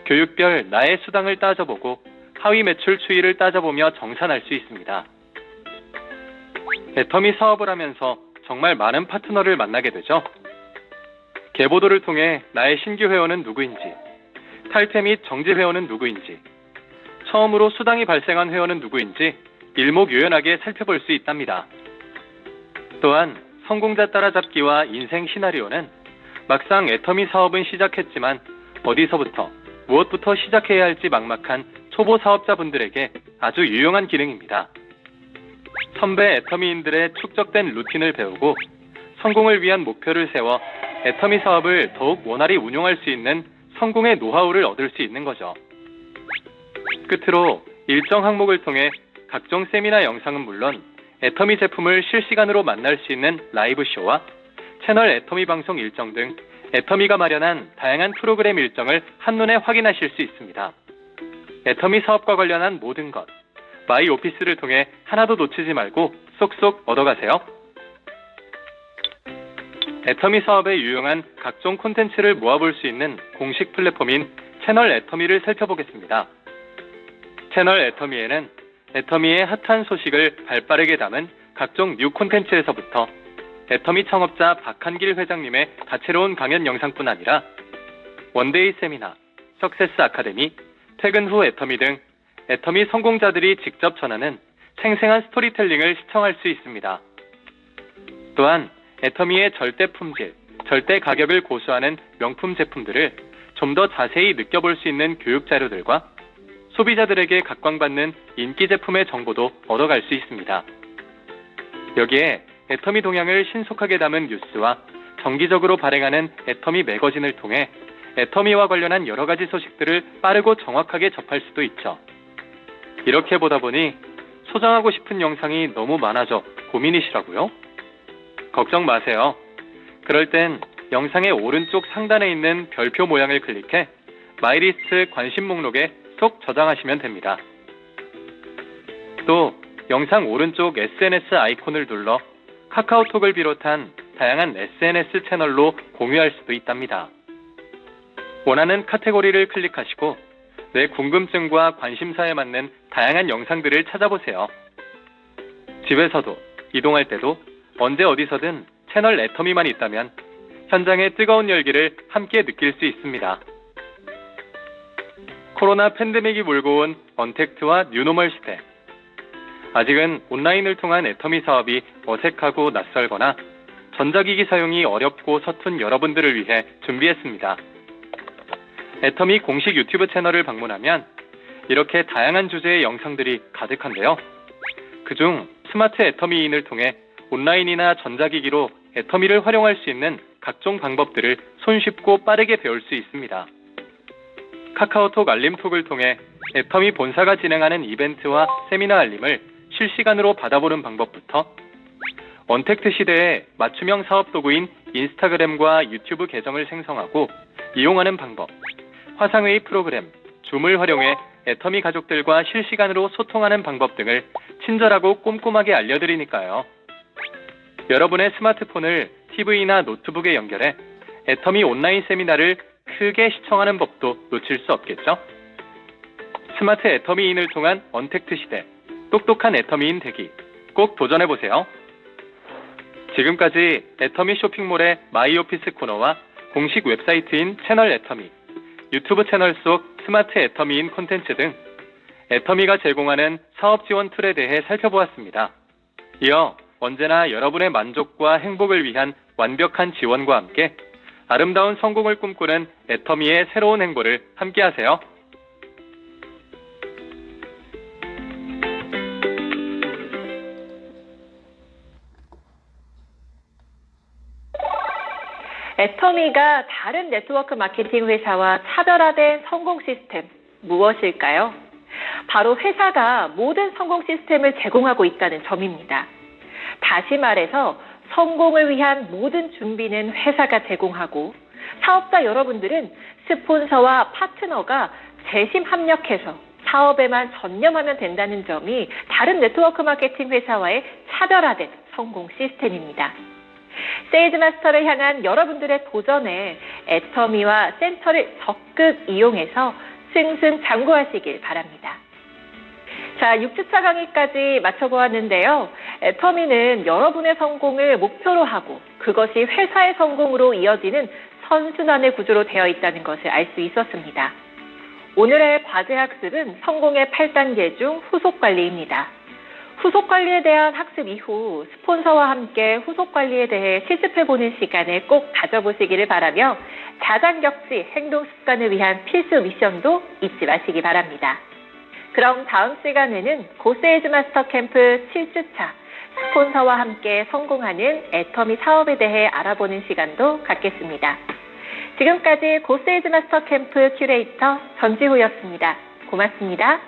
교육별 나의 수당을 따져보고 하위 매출 추이를 따져보며 정산할 수 있습니다. 애터미 사업을 하면서 정말 많은 파트너를 만나게 되죠. 계보도를 통해 나의 신규 회원은 누구인지, 탈퇴 및 정지 회원은 누구인지, 처음으로 수당이 발생한 회원은 누구인지 일목요연하게 살펴볼 수 있답니다. 또한 성공자 따라잡기와 인생 시나리오는 막상 애터미 사업은 시작했지만 어디서부터 무엇부터 시작해야 할지 막막한 초보 사업자분들에게 아주 유용한 기능입니다. 선배 애터미인들의 축적된 루틴을 배우고 성공을 위한 목표를 세워 애터미 사업을 더욱 원활히 운용할 수 있는 성공의 노하우를 얻을 수 있는 거죠. 끝으로 일정 항목을 통해 각종 세미나 영상은 물론 애터미 제품을 실시간으로 만날 수 있는 라이브 쇼와 채널 애터미 방송 일정 등 애터미가 마련한 다양한 프로그램 일정을 한눈에 확인하실 수 있습니다. 애터미 사업과 관련한 모든 것, 마이 오피스를 통해 하나도 놓치지 말고 쏙쏙 얻어가세요. 애터미 사업에 유용한 각종 콘텐츠를 모아볼 수 있는 공식 플랫폼인 채널 애터미를 살펴보겠습니다. 채널 애터미에는 애터미의 핫한 소식을 발빠르게 담은 각종 뉴 콘텐츠에서부터 애터미 창업자 박한길 회장님의 다채로운 강연 영상뿐 아니라 원데이 세미나, 석세스 아카데미, 퇴근 후 애터미 등 애터미 성공자들이 직접 전하는 생생한 스토리텔링을 시청할 수 있습니다. 또한 애터미의 절대 품질, 절대 가격을 고수하는 명품 제품들을 좀 더 자세히 느껴볼 수 있는 교육 자료들과 소비자들에게 각광받는 인기 제품의 정보도 얻어갈 수 있습니다. 여기에 애터미 동향을 신속하게 담은 뉴스와 정기적으로 발행하는 애터미 매거진을 통해 애터미와 관련한 여러 가지 소식들을 빠르고 정확하게 접할 수도 있죠. 이렇게 보다 보니 소장하고 싶은 영상이 너무 많아져 고민이시라고요? 걱정 마세요. 그럴 땐 영상의 오른쪽 상단에 있는 별표 모양을 클릭해 마이리스트 관심 목록에 쏙 저장하시면 됩니다. 또 영상 오른쪽 SNS 아이콘을 눌러 카카오톡을 비롯한 다양한 SNS 채널로 공유할 수도 있답니다. 원하는 카테고리를 클릭하시고 내 궁금증과 관심사에 맞는 다양한 영상들을 찾아보세요. 집에서도 이동할 때도 언제 어디서든 채널 애터미만 있다면 현장의 뜨거운 열기를 함께 느낄 수 있습니다. 코로나 팬데믹이 몰고 온 언택트와 뉴노멀 시대. 아직은 온라인을 통한 애터미 사업이 어색하고 낯설거나 전자기기 사용이 어렵고 서툰 여러분들을 위해 준비했습니다. 애터미 공식 유튜브 채널을 방문하면 이렇게 다양한 주제의 영상들이 가득한데요. 그중 스마트 애터미인을 통해 온라인이나 전자기기로 애터미를 활용할 수 있는 각종 방법들을 손쉽고 빠르게 배울 수 있습니다. 카카오톡 알림톡을 통해 애터미 본사가 진행하는 이벤트와 세미나 알림을 실시간으로 받아보는 방법부터 언택트 시대에 맞춤형 사업 도구인 인스타그램과 유튜브 계정을 생성하고 이용하는 방법, 화상회의 프로그램, 줌을 활용해 애터미 가족들과 실시간으로 소통하는 방법 등을 친절하고 꼼꼼하게 알려드리니까요. 여러분의 스마트폰을 TV나 노트북에 연결해 애터미 온라인 세미나를 크게 시청하는 법도 놓칠 수 없겠죠? 스마트 애터미인을 통한 언택트 시대, 똑똑한 애터미인 되기 꼭 도전해보세요. 지금까지 애터미 쇼핑몰의 마이오피스 코너와 공식 웹사이트인 채널 애터미, 유튜브 채널 속 스마트 애터미인 콘텐츠 등 애터미가 제공하는 사업 지원 툴에 대해 살펴보았습니다. 이어 언제나 여러분의 만족과 행복을 위한 완벽한 지원과 함께 아름다운 성공을 꿈꾸는 애터미의 새로운 행보를 함께하세요. 애터미가 다른 네트워크 마케팅 회사와 차별화된 성공 시스템 무엇일까요? 바로 회사가 모든 성공 시스템을 제공하고 있다는 점입니다. 다시 말해서 성공을 위한 모든 준비는 회사가 제공하고 사업자 여러분들은 스폰서와 파트너가 재심 합력해서 사업에만 전념하면 된다는 점이 다른 네트워크 마케팅 회사와의 차별화된 성공 시스템입니다. 세일즈 마스터를 향한 여러분들의 도전에 애터미와 센터를 적극 이용해서 승승장구하시길 바랍니다. 자, 6주차 강의까지 마쳐보았는데요. 애터미는 여러분의 성공을 목표로 하고 그것이 회사의 성공으로 이어지는 선순환의 구조로 되어 있다는 것을 알 수 있었습니다. 오늘의 과제 학습은 성공의 8단계 중 후속 관리입니다. 후속 관리에 대한 학습 이후 스폰서와 함께 후속 관리에 대해 실습해보는 시간을 꼭 가져보시기를 바라며 자장격지 행동 습관을 위한 필수 미션도 잊지 마시기 바랍니다. 그럼 다음 시간에는 고세일즈 마스터 캠프 7주차 스폰서와 함께 성공하는 애터미 사업에 대해 알아보는 시간도 갖겠습니다. 지금까지 고세일즈 마스터 캠프 큐레이터 전지호였습니다. 고맙습니다.